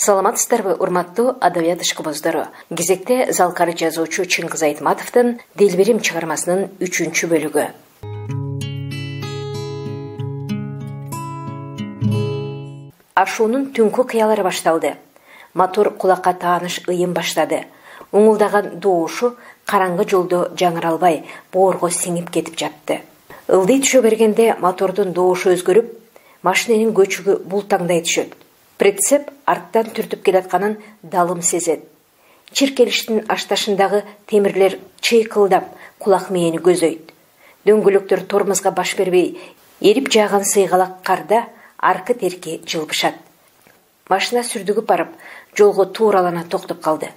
Саламатсыздарбы, урматтуу адабият ишкыбыздары. Кезекте залкары жазуучу Чыңгыз Айтматовдун Делберим чыгармасынын 3-чү бөлүгү. Ашуунун түнкү кыялары башталды. Мотор кулакка тааныш ыйым баштады. Уңулдаган доошу караңгы жолдо жаңыра албай, боорго сиңип кетип жатты. Ылдый түшө бергенде мотордун доошу өзгөрүп, машиненин көчүгү бултаңдай түшөт. Прицеп арттан түртүп келатканын далым сезет. Чиркелиштин ашташындагы темирлер чыйкылдап, кулак мээни көзөйт. Дөңгөлөктөр тормозго баш бербей, эрип жааган сыйгалак карда аркы терки жылбышат. Машина сүрдүгүп барып, жолго тууралана токтоп калды.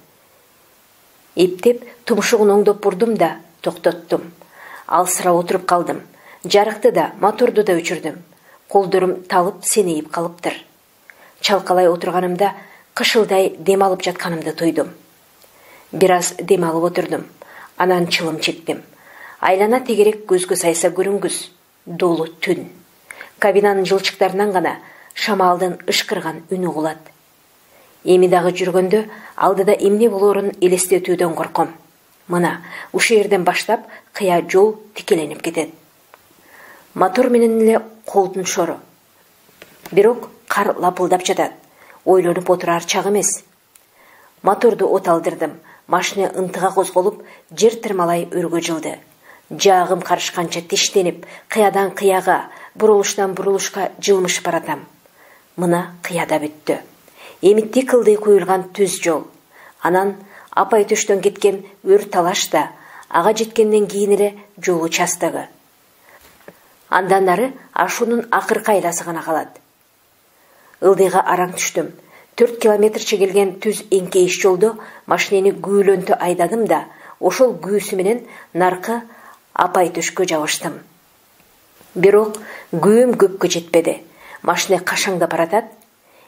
Эптеп, тумшугун оңдоп бурдум да токтоттум. Алсыра отуруп калдым. Жарыкты да, моторду да өчүрдүм. Колдорум талып, сенейип калыптыр. Чалкалай отурганымда кышылдай дем алып жатканымды тойдум. Бир аз дем алып отурдум. Анан чылым чектим. Айлана тегерек көзгө сайса көрүнгүс. Долу түн. Кабинанын жылчыктарынан гана шамалдын ышкырган үнү угулат. Эми дагы жүргөндө алдыда эмне болоорун элестетүүдөн корком. Мына, ушул жерден баштап кыя жол тикеленип кетет. Мотор менен эле колдун шору. Бирок кар лапылдап жатат. Ойлонуп отурар чак эмес. Моторду оталдырдым. Машина ынтыга козголуп, жер тырмалай өргө жылды. Жаагым карышканча тиштенип, кыядан кыяга, бурулуштан бурулушка жылмышып баратам. Мына кыяда бүттү. Эми тикылдый куюлган түз жол. Анан апай төштөн кеткен өр талаш да, ага жеткенден кийин эле жол участогу. Андан ары ашуунун акыркы айласы гана калат. Ылдыйга араң түштүм. 4 километрче келген түз эңкейиш жолдо машинени күүлөнтө айдадым да, ошол күүсү менен наркы апай төшкө жабыштым. Бирок күүм көпкө жетпеди. Машина кашаңдап баратат.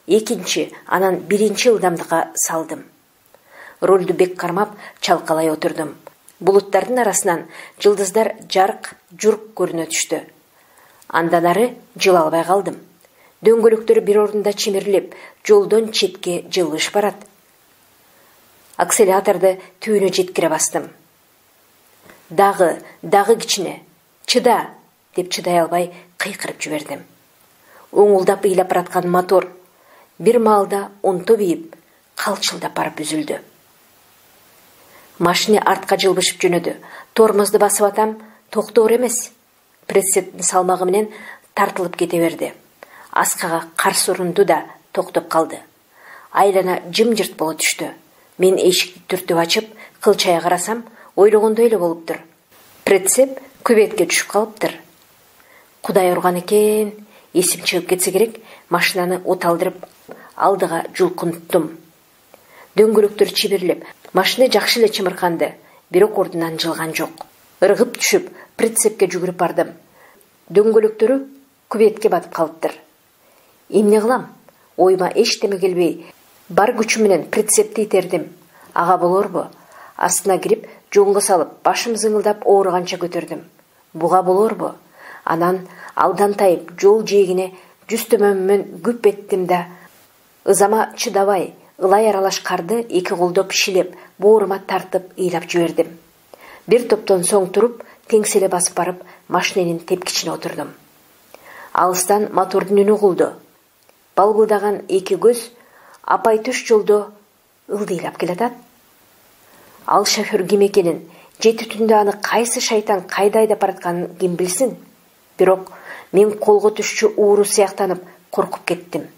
Экинчи, анан биринчи ылдамдыкка салдым. Ролду бек кармап, чалкалай отурдум. Булуттардын арасынан жылдыздар жарк-журк көрүнө түштү. Андан ары жыла албай калдым. Дөңгөлөктөр бир орунда чимирлеп, жолдон четке жылыш барат. Акселераторду түбүнө жеткире бастым. Дагы кичине, чыда, деп чыдай албай кыйкырып жибердим. Оңулдап ыйлап бараткан мотор бир маалда онто бийип, калчылдап барып үзүлдү. Машина артка жылбышып жөнөдү. Тормозду басып атам, токтоор эмес. Прицептин салмагы менен тартылып кете берди. Аскага каршы урунду да токтоп калды. Айлана жымжырт боло түштү. Мен эшикти түртүп ачып, кылчая карасам, ойлогондой эле болуптур. Прицеп күбөткө түшүп калыптыр. Кудай урган экен, эсим чыгып кетсе керек, машинаны оталдырып алдыга жулкунттум. Дөңгөлөктөр чибирлеп, машина жакшы эле чымырканды, бирок ордунан жылган жок. Ыргып түшүп, прицепке жүгүрүп бардым. Дөңгөлөктөрү күбөткө батып калыптыр. Эмне кылам? Ойма эчтеме келбей, бар күчүм менен прицепти итердим. Ага болорбу? Астына кирип, жоңго салып, башым зыңылдап ооруганча көтөрдүм. Буга болорбу? Анан алдан тайып, жол жээгине жүз төмөнмөн күп эттим да, ызама чыдабай, ылай аралаш карды эки колдоп шилеп, боорума тартып ыйлап жибердим. Бир топтон соң туруп, теңселе басып барып, машиненин тепкичине отурдум. Алыстан мотордун үнү угулду. Балгылдаган эки көз апай төш жолдо ылдыйлап келатат. Ал шофер ким экенин, жети түндө аны кайсы шайтан кайда айдап баратканын ким билсин? Бирок мен колго түшчү ууру сыяктанып коркуп кеттим.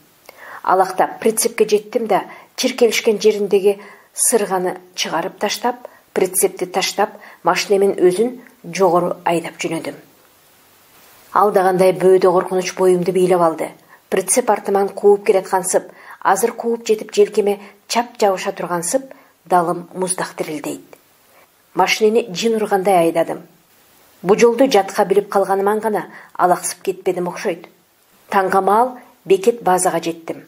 Алактап прицепке жеттим да, чиркелишкен жериндеги сырганы чыгарып таштап, прицепти таштап, машинемен өзүн жогору айдап жөнөдүм. Алдагандай бөөдө коркунуч боюмду бийлеп алды. Прицеп артыман кууп келаткансып, азыр кууп жетип желкеме чап жабыша тургансып, далым муздак дирилдейт. Машинени жин ургандай айдадым. Бу жолду жатка билип калганыман гана алаксып кетпедим окшойт. Таңга маал бекет базага жеттим.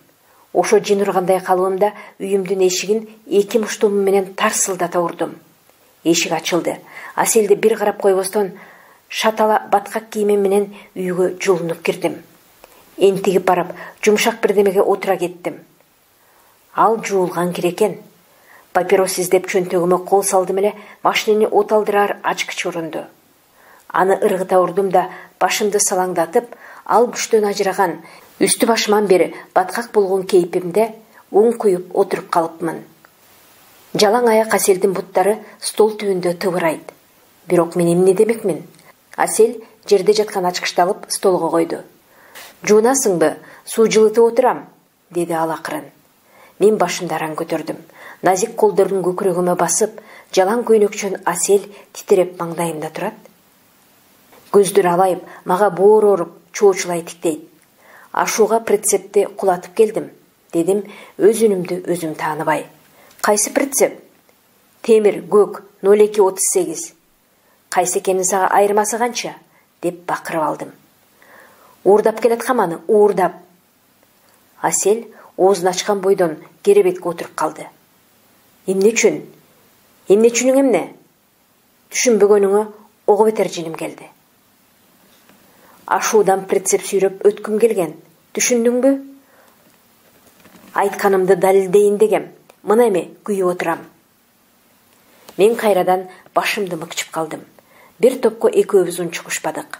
Ошо жин ургандай калыбымда үйүмдүн эшигин эки муштумум менен тарсылдата урдум. Эшик ачылды. Аселди бир карап койбостон шатала баткак кийимим менен үйгө жулунуп кирдим. Энтигип барып, жумшак бирдемеге отура кеттим. Ал жуылган керекен. Папирос издеп чөнтөгүмө кол салдым эле машинени от алдырар ачкыч урунду. Аны ыргыта урдум да башымды салаңдатып, ал күчтөн ажыраган, үстү башыман бери баткак болгон кейпимде оң куюп отуруп калыпмын. Жалаң аяк Аселдин буттары стол түбүндө тыбырайт. Бирок мен эмне демекмин? Асел жерде жаткан ачкычты алып столго койду. Жуунасыңбы? Суу жылытып отурам, деди ал акырын. Мен башымды аран көтөрдүм. Назик колдорун көкүрөгүмө басып, жалаң көйнөкчөн Асел титиреп маңдайымда турат. Көздөрү алайып, мага боор оруп, чоочулай тиктейт. Ашууга прицепти кулатып келдим, дедим, өз үнүмдү өзүм тааныбай. Кайсы прицеп? Темир, көк, 0238. Кайсы экенин сага айырмасы канча? Деп бакырып алдым. Уурдап келаткам аны, уурдап. Асел оозун ачкан бойдон керебетке отуруп калды. Эмне үчүн? Эмне үчүнүң эмне? Түшүнбөгөнүңө ого бетер жиним келди. Ашуудан прицеп сүйрөп өткүм келген. Түшүндүңбү? Айтканымды далилдейин дегем. Мына эми күйүп отурам. Мен кайрадан башымды мыкчып калдым. Бир топко экөөбүз унчукушпадык.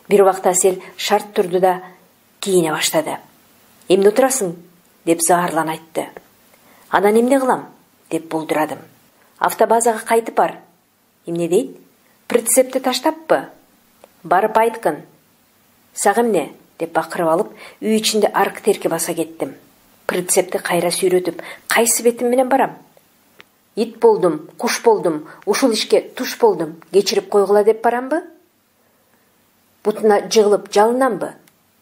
Бир убакта Асел шарт турду да кийине баштады. Эмне отурасың? Деп заарлан айтты. Анан эмне кылам? Деп болдурадым. Автобазага кайтып бар. Эмне дейт? Прицепти таштаппы? Барып айткын. Сага эмне? Деп бакырып алып, үй ичинде арк терке баса кеттим. Прицепти кайра сүйрөтүп, кайсы бетим менен барам? Ит болдум, куш болдум, ушул ишке туш болдум, кечирип койгула деп барамбы? Бутуна жыгылып жалынамбы?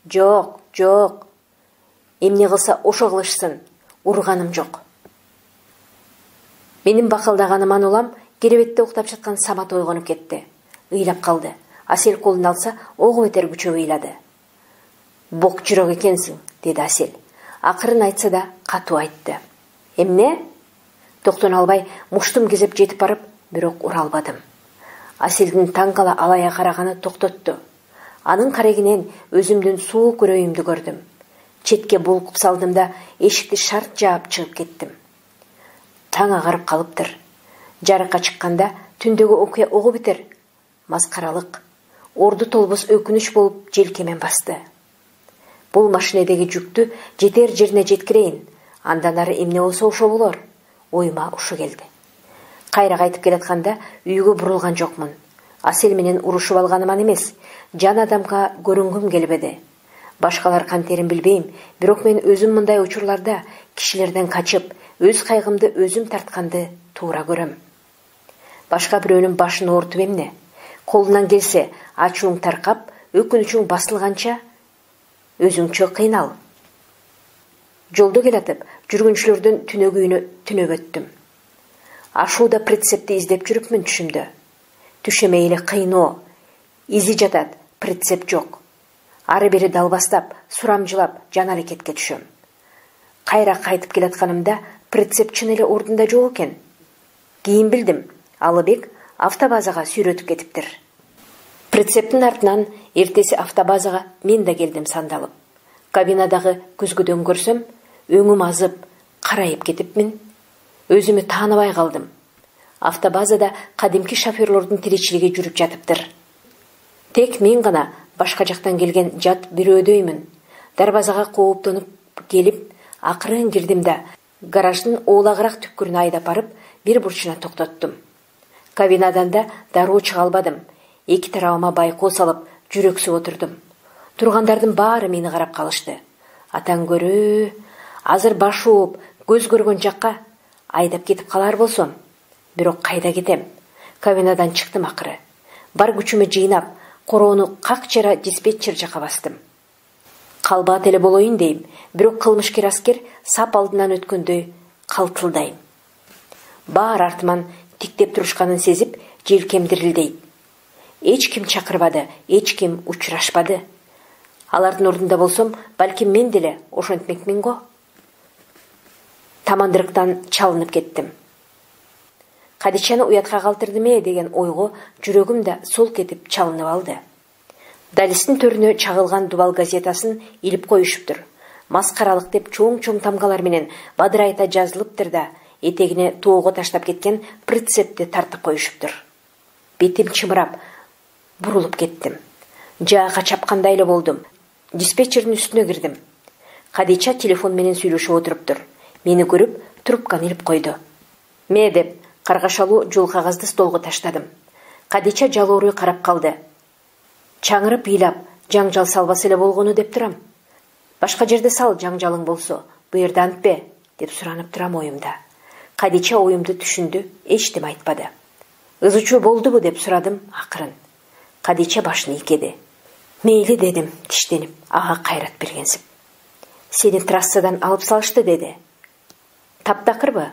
Жок, жок. Эмне кылса ошо кылышсын, урганым жок. Менин бакалдаганыман улам керебетте уктап жаткан Самат ойгонуп кетти. Ыйлап калды. Асел колун алса, ого бетер күчөп ыйлады. Бок жүрөк экенсиң, деди Асел. Акырын айтса да катуу айтты. Эмне? Токтоно албай муштум кезеп жетип барып, бирок ура албадым. Аселдин таң кала алая караганы токтотту. Анын карегинен өзүмдүн суук үрөйүмдү көрдүм. Четке булкуп салдым да эшикти шарт жаап чыгып кеттим. Таң агарып калыптыр. Жарыкка чыкканда түндөгү окуя ого бетер маскаралык, орду толбос өкүнүч болуп желкемен басты. Бул машинедеги жүктү жетер жерине жеткирейин, андан ары эмне болсо ошо болор. Оюма ушу келди. Кайра кайтып келатканда үйгө бурулган жокмун. Асел менен урушуп алганыман эмес, жан адамга көрүнгүм келбеди. Башкалар кантерин билбейм, бирок мен өзүм мындай учурларда кишилерден качып, өз кайгымды өзүм тартканды туура көрөм. Башка бирөөнүн башын оорутуп эмне? Колунан келсе, ачууң таркап, өкүнүчүң басылганча өзүңчө кыйнал. Жолдо келатып, жүргүнчүлөрдүн түнөгүүнү түнөп өттүм. Ашууда прицепти издеп жүрүпмүн түшүмдө. Түшөмөй эле кыйноо. Изи жатат, прицеп жок. Ары бери далбастап, сурамжылап, жан аракетке түшөм. Кайра кайтып келатканымда прицеп чын эле ордунда жок экен. Кийин билдим, Алыбек автобазага сүйрөтүп кетиптир. Прицептин артынан эртеси автобазага мен да келдим сандалып. Кабинадагы күзгүдөн көрсөм, өңүм азып, карайып кетипмин. Өзүмү тааныбай калдым. Автобазада кадимки шоферлордун тиричилиги жүрүп жатыптыр. Тек мен гана башка жактан келген жат бирөөдөймүн. Дарбазага кооптонуп келип, акырын кирдим да гараждын оолагыраак түккүрүнө айдап барып, бир бурчуна токтоттум. Кабинадан да дароо чыга албадым. Эки тарабыма байкоо салып, жүрөксүп отурдум. Тургандардын баары мени карап калышты. Атаң көрүү, азыр баш ооп, көз көргөн жакка айдап кетип калар болсом. Бирок кайда кетем? Кабинадан чыктым акыры. Бар күчүмө жыйнап, короону как жара диспетчер жака бастым. Калбаат эле болоюн дейм, бирок кылмышкер аскер сап алдынан өткөндөй калтылдайм. Баар артыман тиктеп турушканын сезип, желкем дирилдейт. Эч ким чакырбады, эч ким учурашпады. Алардын ордунда болсом, балким мен деле ошентмекмин го. Тамандырыктан чалынып кеттим. Кадичаны уятка калтырдым деген ойго жүрөгүм да сол кетип чалынып алды. Далистин төрүнө чагылган Дубал газетасын илип коюшуптур. Маскаралык деп чоң-чоң тамгалар менен бадырайта жазылыптыр да, этегине тоого таштап кеткен прицепти тартып коюшуптур. Бетим чымырап, бурулуп кеттим. Жаага чапкандай эле болдум. Диспетчердин үстүнө кирдим. Кадича телефон менен сүйлөшүп отуруптур. Мени көрүп, трубканы илип койду. Ме деп, каргашалуу жол кагазды столго таштадым. Кадича жалооруу карап калды. Чаңырып ыйлап, жаңжал салбаса эле болгону деп турам. Башка жерде сал, жаңжалың болсо, бу жерде антпе, деп суранып турам оюмда. Кадича оюмду түшүндү, эчтеме айтпады. Ызычуу болдубу деп сурадым акырын. Кадича башын ийкеди. Мейли дедим, тиштенип, ага кайрат бергенсип. Сени трассадан алып салышты деди. Таптакырбы?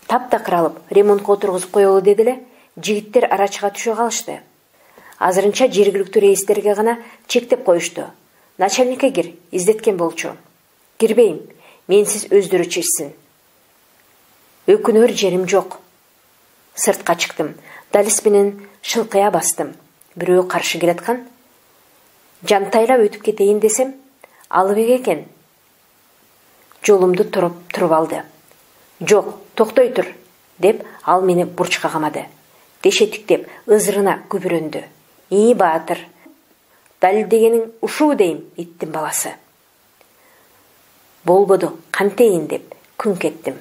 Таптакыр алып, ремонтко отургузуп коелу деди эле, жигиттер арачыга түшө калышты. Азырынча жергиликтүү рейстерге гана чектеп коюшту. Начальникке кир, издеткен болчу. Кирбейм, менсиз өздөрү чечсин. Өкүнөр жерим жок. Сыртка чыктым, далис менен шылкыя бастым. Бирөө каршы келаткан. Жантайлап өтүп кетейин десем, алыбек экен. Жолумду туруп алды. Жок, токтой тур, деп ал мени бурчка камады. Дешетиктеп, ызырына күбүрөндү. И баатыр. Дал дегениң ушуу дейм, иттин баласы. Болбоду, кантейин деп күңк еттим.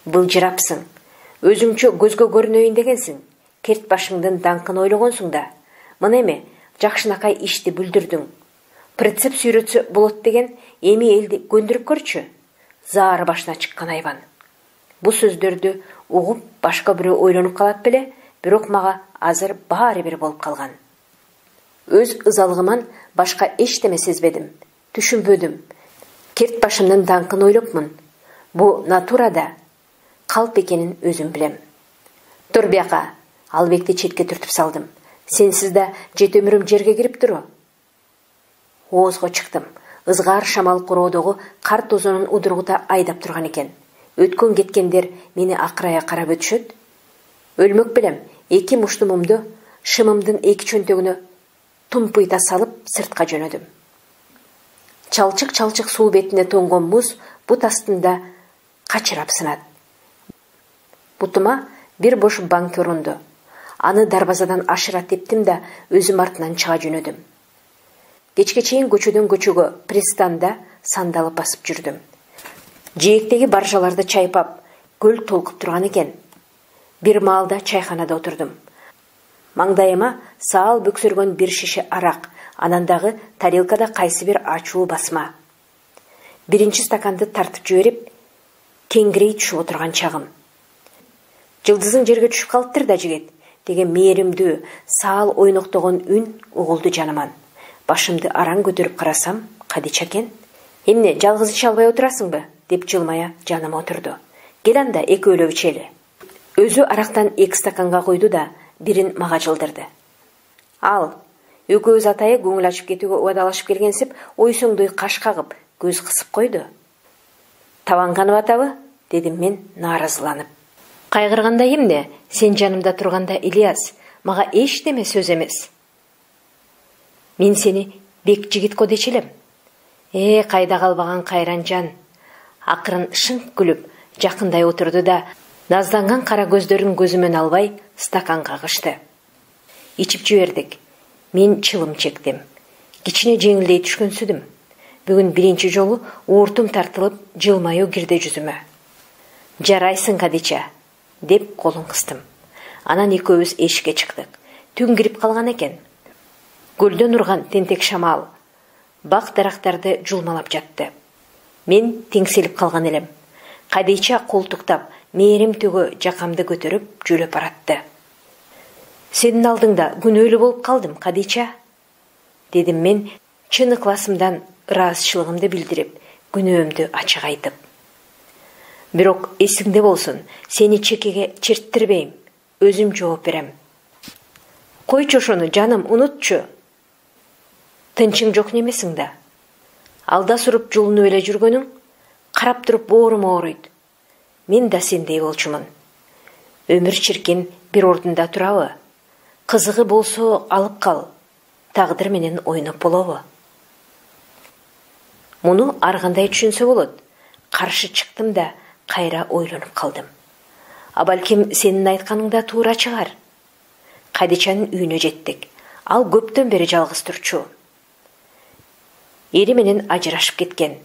Былжырапсың. Өзүңчө көзгө көрүнөйүн дегенсиң. Керт башыңдын даңкын ойлогонсуң да. Мына эми жакшынакай ишти бүлдүрдүң. Прицеп сүйрөтсө болот деген эми элди көндүрүп көрчү. Заары башына чыккан айбан. Бу сөздөрдү угуп башка бирөө ойлонуп калат беле, бирок мага азыр баары бир болуп калган. Өз ызалыгыман башка эчтеме сезбедим, түшүнбөдүм. Керт башымдын даңкын ойлопмун. Бу натурада калп экенин өзүм билем. Тур бияка, Албекти четке түртүп салдым. Сенсиз да жет өмүрүм жерге кирип туру. Оозго чыктым. Ызгаар шамал короодогу кар тозонун удургута айдап турган экен. Өткөн кеткендер мени акырая карап өтүшөт. Өлмөк белем, эки муштумумду шымымдын эки чөнтөгүнө тумпуйта салып сыртка жөнөдүм. Чалчык суу бетине тоңгон муз бут астында качырап сынат. Бутума бир бош банк урунду. Аны дарбазадан ашыра тептим да өзүм артынан чыга жөнөдүм. Кечке чейин көчөдөн көчөгө пристанда сандалып басып жүрдүм. Жээктеги баржаларды чайпап, көл толкуп турган экен. Бир маалда чайханада отурдум. Маңдайыма саал бөксөргөн бир шише арак, анан дагы тарелкада кайсы бир ачуу басма. Биринчи стаканды тартып жиберип, теңгирей түшүп отурган чагым. Жылдызың жерге түшүп калыптыр да жигит, деген мээримдүү, саал ойноктогон үн угулду жаныман. Башымды араң көтөрүп карасам, Кадича экен. Эмне, жалгыз иче албай отурасыңбы? Деп жылмая жаныма отурду. Кел анда экөөлөп ичели. Өзү арактан 2 стаканга койду да, бирин мага жылдырды. Ал, экөөбүз атайы көңүл ачып кетүүгө убадалашып келгенсип, ойсоңдой каш кагып, көз кысып койду. Табанганып атабы? Дедим мен нааразыланып. Кайгырганда эмне? Сен жанымда турганда, Ильяс, мага эчтеме сөз эмес. Мен сени бек жигит го дечелем. Кайда калбаган кайран жан. Акырын шыңк күлүп, жакындай отурду да, назданган кара көздөрүн көзүмөн албай, стаканга кышты. Ичип жибердик. Мен чылым чектим. Кичине жеңилдей түшкөнсүдүм. Бүгүн биринчи жолу ууртум тартылып, жылмаюу кирди жүзүмө. Жарайсың, Кадича, деп колун кыстым. Анан экөөбүз эшикке чыктык. Түн кирип калган экен. Көлдөн урган тентек шамал бак дарактарды жулмалап жатты. Мен теңселип калган элем. Кадича колтуктап, мээрим төгө жакамды көтөрүп жөлөп баратты. Сенин алдыңда күнөөлүү болуп калдым, Кадича, дедим мен чын ыкласымдан ыраазычылыгымды билдирип, күнөөмдү ачык айтып. Бирок эсиңде болсун, сени чекеге черттирбейм, өзүм жооп берем. Койчу ошону, жаным, унутчу. Тынчың жок немесиң да. Алда суруп жолунуп эле жүргөнүң, карап туруп боорум ооруйт. Мен да сендей болчумун. Өмүр чиркин бир ордунда турабы? Кызыгы болсо алып кал. Тагдыр менен ойноп болобу? Муну ар кандай түшүнсө болот. Каршы чыктым да кайра ойлонуп калдым. А балким сенин айтканың да туура чыгар. Кадичанын үйүнө жеттик. Ал көптөн бери жалгыз турчу. Ери менен ажырашып кеткен.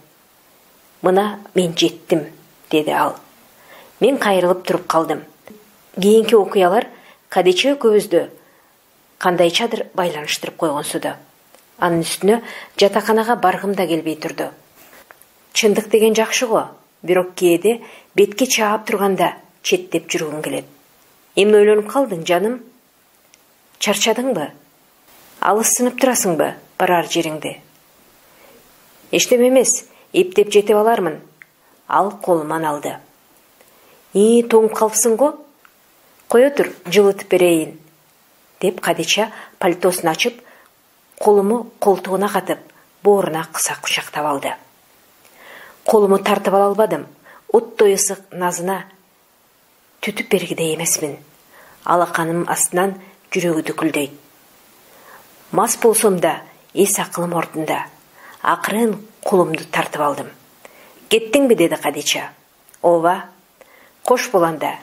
Мына мен жеттим, деди ал. Мен кайрылып туруп калдым. Кийинки окуялар Кадича экөөбүздү кандайчадыр байланыштырып койгонсуду. Анын үстүнө жатаканага баргым да келбей турду. Чындык деген жакшы го, бирок кээде бетке чаап турганда четтеп жүргүң келет. Эмне ойлонуп калдың, жаным? Чарчадыңбы? Алысынып турасыңбы барар жериңде? Эчтеме эмес, эптеп жетип алармын. Ал колуман алды. Тоңуп калыпсың го? Кое тур, жылытып берейин, деп Кадича пальтосун ачып, колуму колтугуна катып, бооруна кыса кучактап алды. Колуму тартып ала албадым. Оттой ысык назына түтүп бергидей эмесмин. Алаканым астынан жүрөгү дүкүлдөйт. Мас болсом да эс акылым ордунда. Акырын колумду тартып алдым. Кеттиңби, деди Кадича. Ооба. Кош боланда.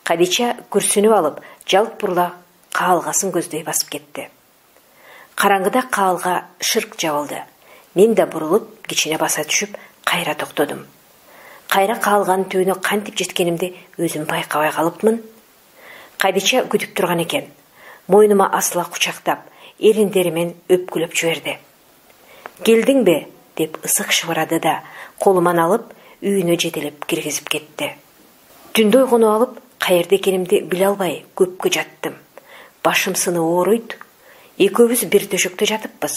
Кадича күрсүнүп алып, жалп бурла каалгасын көздөй басып кетти. Караңгыда каалга шырк жабылды. Мен да бурулуп, кичине баса түшүп, кайра токтодум. Кайра каалганын түбүнө кантип жеткенимди өзүм байкабай калыпмын. Кадича күтүп турган экен. Мойнума асыла кучактап, эриндеримен өпкүлөп жиберди. Келдиңби, деп ысык шыбырады да, колуман алып, үйүнө жетелеп киргизип кетти. Түндө ойгонуп алып, каерде экенимди биле албай көпкө жаттым. Башым сыны ооруйт. Экөөбүз бир төшөктө жатыппыз.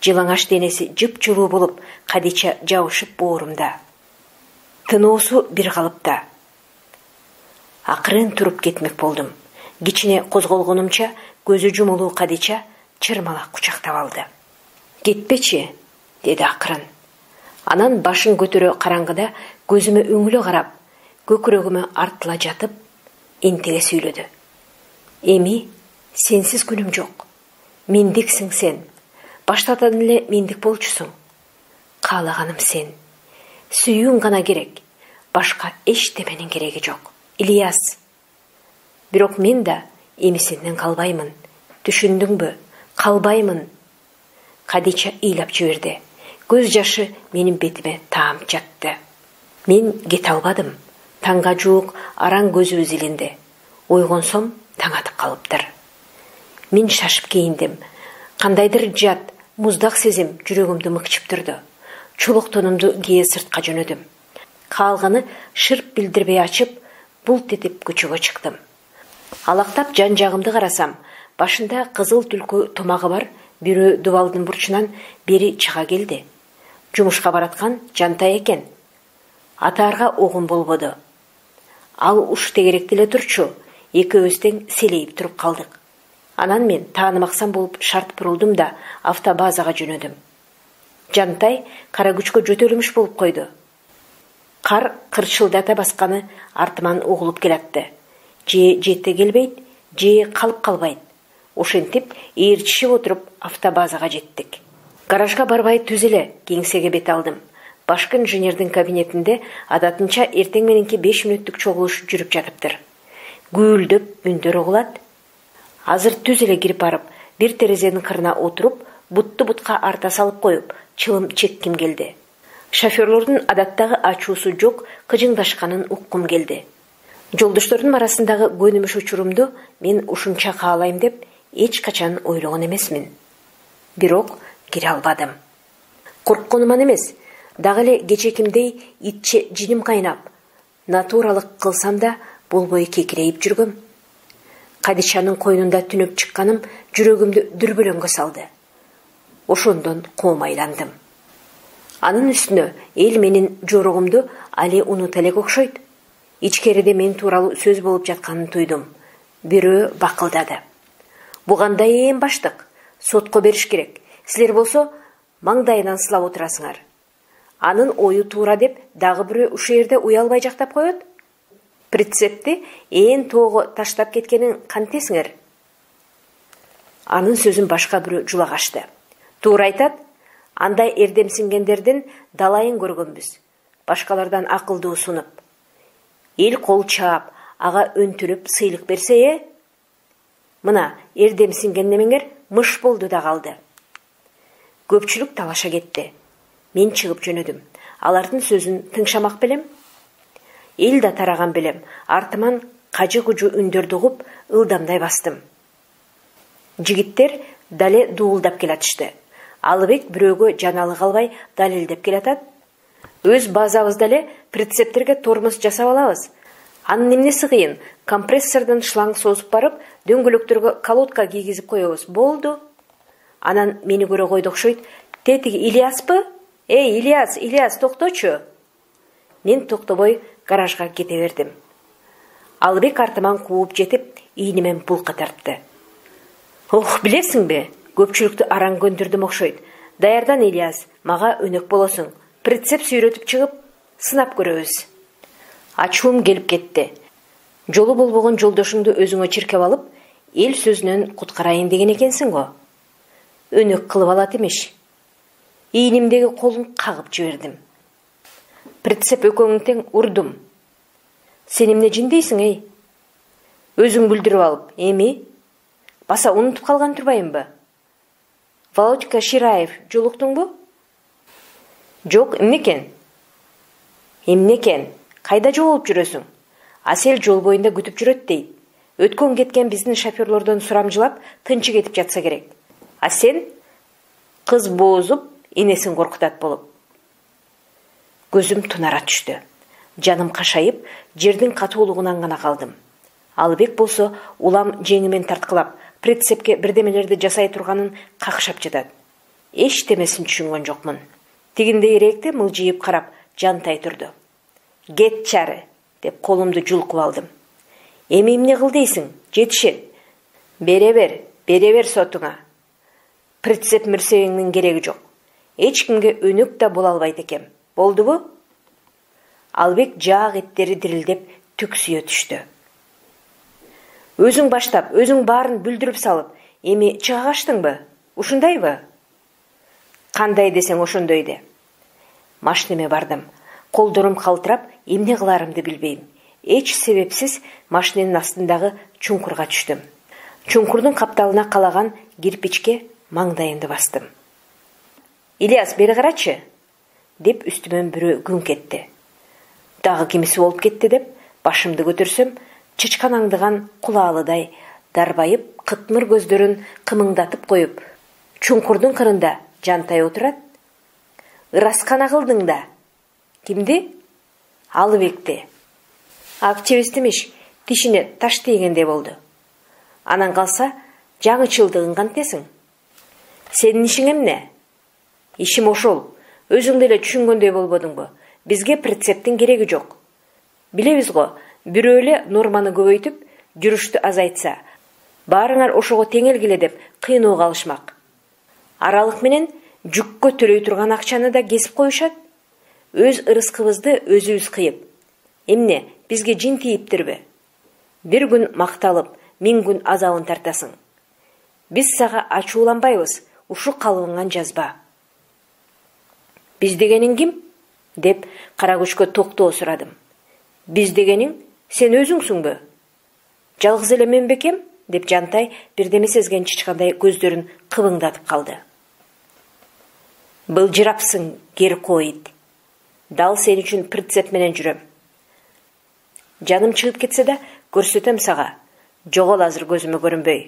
Жылаңаш денеси жып-жылуу болуп, Кадича жабышып боорумда. Тыноосу бир калыпта. Акырын туруп кетмек болдум. Кичине козголгонумча көзү жумулуу Кадича чырмалак кучактап алды. Кетпечи, деди акырын. Анан башын көтөрө караңгыда көзүмө өңүлө карап, көкүрөгүмө артыла жатып, интеле сүйлөдү. Эми сенсиз күнүм жок. Мендиксиң сен. Баштадан эле мендик болчусуң. Каалаганым сен. Сүйүүң гана керек. Башка эчтеменин кереги жок. Ильяс. Бирок мен да эми сенден калбаймын. Түшүндүңбү? Калбаймын. Кадича ыйлап жиберди. Көз жашы менин бетиме таам жатты. Мен кете албадым. Таңга жуук араң көзүбүз иленди. Ойгонсом таң атып калыптыр. Мен шашып кийиндим. Кандайдыр жат, муздак сезим жүрөгүмдү мыкчып турду. Чулуктонумду кие сыртка жөнөдүм. Каалганы шырп билдирбей ачып, булт этип көчөгө чыктым. Алактап жан жагымды карасам, башында кызыл түлкү томагы бар бирөө дубалдын бурчунан бери чыга келди. Жумушка бараткан Жантай экен. Атаарга огум болбоду. Ал уш тегеректе эле турчу. Экөөбүз тең селейип туруп калдык. Анан мен таанымаксан болуп шарт бурулдум да автобазага жөнөдүм. Жантай кара күчкө жөтөлүмүш болуп койду. Кар кырчылдата басканы артыман угулуп келатты. Же жете келбейт, же калып калбайт. Ошентип ээрчишип отуруп автобазага жеттик. Гаражга барбай түз эле кеңсеге бет алдым. Башкы инженердин кабинетинде адатынча эртең мененки 5 мүнөттүк чогулуш жүрүп жатыптыр. Гүйлдөп үндөр угулат. Азыр түз эле кирип барып, бир терезенин кырына отуруп, бутту бутка арта салып коюп, чылым чекким келди. Шофёрлордун адаттагы ачуусу жок, кыжыңдашканын уккум келди. Жолдоштордун арасындагы көнүмүш учурумду мен ушунча каалайм деп эч качан ойлогон эмесмин. Бирок кире албадым. Коркконуман эмес, дагы эле кечекимдей итче жиним кайнап, натуралык кылсам да болбой кекирейип жүргөм. Кадичанын койнунда түнөп чыкканым жүрөгүмдү дүрбөлөңгө салды. Ошондон коомайландым. Анын үстүнө эл менин жорогумду али унута элек окшойт. Ичкериде мен тууралуу сөз болуп жатканын туйдум. Бирөө бакылдады. Бу кандай ээн баштык? Сотко бериш керек. Силер болсо маңдайынан сылап отурасыңар. Анын ою туура деп дагы бирөө ушул жерде уялбай жактап коет. Прицепти ээн тоого таштап кеткенин кантесиңер? Анын сөзүн башка бирөө жулагашты. Туура айтат. Андай эрдемсингендердин далайын көргөнбүз. Башкалардан акылдуу сунуп. Эл кол чаап, ага өнтүрүп сыйлык берсе, мына эрдемсинген немеңер мыш болду да калды. Көпчүлүк талаша кетти. Мен чыгып жөнөдүм. Алардын сөзүн тыңшамак белем. Эл да тараган белем. Артыман кажы-кужу үндөрдү угуп, ылдамдай бастым. Жигиттер дале дуулдап келатышты. Алыбек бирөөгө жаналык албай далилдеп келатат. Өз базабызда эле прицептерге тормоз жасап алабыз. Анын эмнеси кыйын? Компрессордон шланг созуп барып, дөңгөлөктөргө колодка кийгизип коебуз. Болду. Анан мени көрө койду окшойт. Тетиги Ильяспы? Эй, Ильяс, токточу. Мен токтобой гаражга кете бердим. Алыбек артыман кууп жетип, ийнимен булка тартты. Ох, билесиңби? Көпчүлүктү араң көндүрдүм окшойт. Даярдан, Ильяс, мага өнөк болосуң. Прицеп сүйрөтүп чыгып, сынап көрөбүз. Ачуум келип кетти. Жолу болбогон жолдошуңду өзүңө чиркеп алып, эл сөзүнөн куткарайын деген экенсиң го. Өнөк кылып алат эмеш. Ийнимдеги колун кагып жибердим. Прицеп экөөңүң тең урдум. Сен эмне жиндейсиң, эй? Өзүң бүлдүрүп алып, эми? Баса унутуп калган турбайымбы? Володька Шираев жолуктуңбу? Жок, эмнекен? Кайда жоголуп жүрөсүң? Асел жол боюнда күтүп жүрөт дейт. Өткөн кеткен биздин шоферлордон сурамжылап, тынчы кетип жатса керек. А сен кыз боозуп, энесин коркутат болуп. Көзүм тунара түштү. Жаным кашайып, жердин катуулугунан гана калдым. Алыбек болсо улам жеңимен тарткылап, прицепке бирдемелерди жасай турганын какшап жатат. Эчтемесин түшүнгөн жокмун. Тигиндей ректе мылжыйып карап, Жантай турду. Кет чары, деп колумду жулкуп алдым. Эми эмне кыл дейсиң? Жетишет. Бере бер сотуңа. Прицеп мирсебеңдин кереги жок. Эч кимге өнөк да боло албайт экем. Болдубу? Албек жаак эттери дирилдеп түксүйө түштү. Өзүң баштап, өзүң баарын бүлдүрүп салып, эми чыга качтыңбы? Ушундайбы? Кандай десең ошондой де. Машинеме бардым. Колдорум калтырап, эмне кыларымды билбейм. Эч себепсиз машиненин астындагы чуңкурга түштүм. Чуңкурдун капталына калаган кирпичке маңдайымды бастым. Ильяс, бери карачы, деп үстүмөн бирөө күңк этти. Дагы кимиси болуп кетти деп башымды көтөрсөм, чычкан аңдыган кулаалыдай дарбайып, кытмыр көздөрүн кымыңдатып коюп, чуңкурдун кырында Жантай отурат. Ыраскана кылдың да. Кимди? Алыбекти. Активист эмеш, тишине таш тийгендей болду. Анан калса, жаңычылдыгын кантесиң? Сенин ишиң эмне? Ишим ошол. Өзүң деле түшүнгөндөй болбодуңбу? Бизге прицептин кереги жок. Билебиз го, бирөө эле норманы көбөйтүп, жүрүштү азайтса, баарыңар ошого тең элгиле деп кыйноо алышмак. Аралык менен жүккө төлөй турган акчаны да кесип коюшат. Өз ырыскыбызды өзүбүз кыйып. Эмне, бизге жин тийиптирби? Бир күн макталып, 1000 күн азабын тартасың. Биз сага ачууланбайбыз, ушу калыбыңан жазба. Биз дегениң ким? Деп кара көчкө токтоо сурадым. Биз дегениң сен өзүңсүңбү? Жалгыз эле мен бекем? Деп Жантай бирдеме сезген чычкандай көздөрүн кыбыңдатып калды. Былжырапсың, геркоид. Дал сен үчүн прицеп менен жүрөм. Жаным чыгып кетсе да, көрсөтөм сага. Жогол азыр көзүмө көрүнбөй.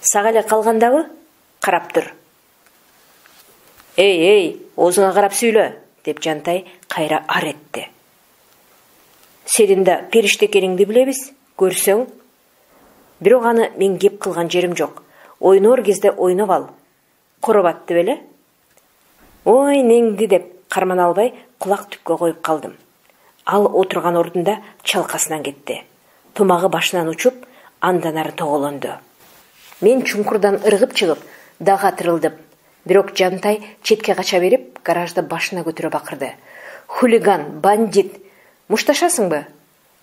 Сага эле калгандабы? Карап тур. Эй, оозуңа карап сүйлө, деп Жантай кайра ар этти. Сенин да периште экениңди билебиз, көрсөң. Бирок аны мен кеп кылган жерим жок. Ойноор кезде ойноп ал. Коробатты беле? Ой, неңди деп карман албай кулак түпкө коюп калдым. Ал отурган ордунда чалкасынан кетти. Тумагы башынан учуп, андан ары тоголонду. Мен чуңкурдан ыргып чыгып, дагы атырылдым. Бирок Жантай четке кача берип, гаражды башына көтөрө бакырды. Хулиган, бандит, мушташасыңбы?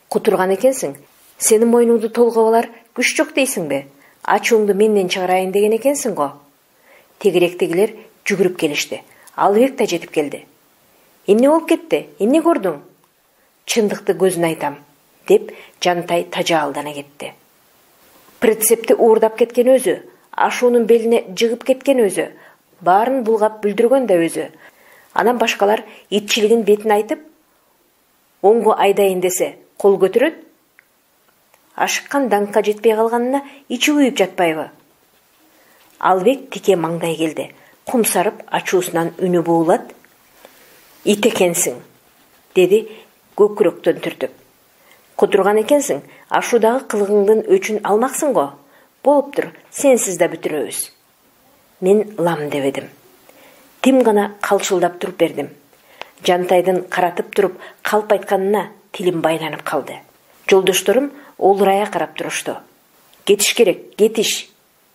Кутурган экенсиң. Сенин мойнуңду толгоп алар күч жок дейсиңби? Ачууңду менден чыгарайын деген экенсиң го. Тегеректегилер жүгүрүп келишти. Алыбек да жетип келди. Эмне болуп кетти? Эмне көрдүң? Чындыкты көзүн айтам, деп Жантай тажаалдана кетти. Прицепти уурдап кеткен өзү, ашуунун белине жыгып кеткен өзү, баарын булгап бүлдүргөн да өзү. Анан башкалар итчилигин бетин айтып, оңго айдайын десе кол көтөрөт. Ашыккан даңкка жетпей калганына ичи күйүп жатпайбы? Албек тике маңдай келди. Кумсарып ачуусунан үнү буулат. Ит экенсиң, деди көкүрөктөн түртүп. Кудурган экенсиң, ашуудагы кылыгыңдын өчүн алмаксың го. Болуптур, сенсиз да бүтүрөбүз. Мен лам дебедим. Тим гана калчылдап туруп бердим. Жантайдын каратып туруп калп айтканына тилим байланып калды. Жолдошторум олурая карап турушту. Кетиш керек, кетиш.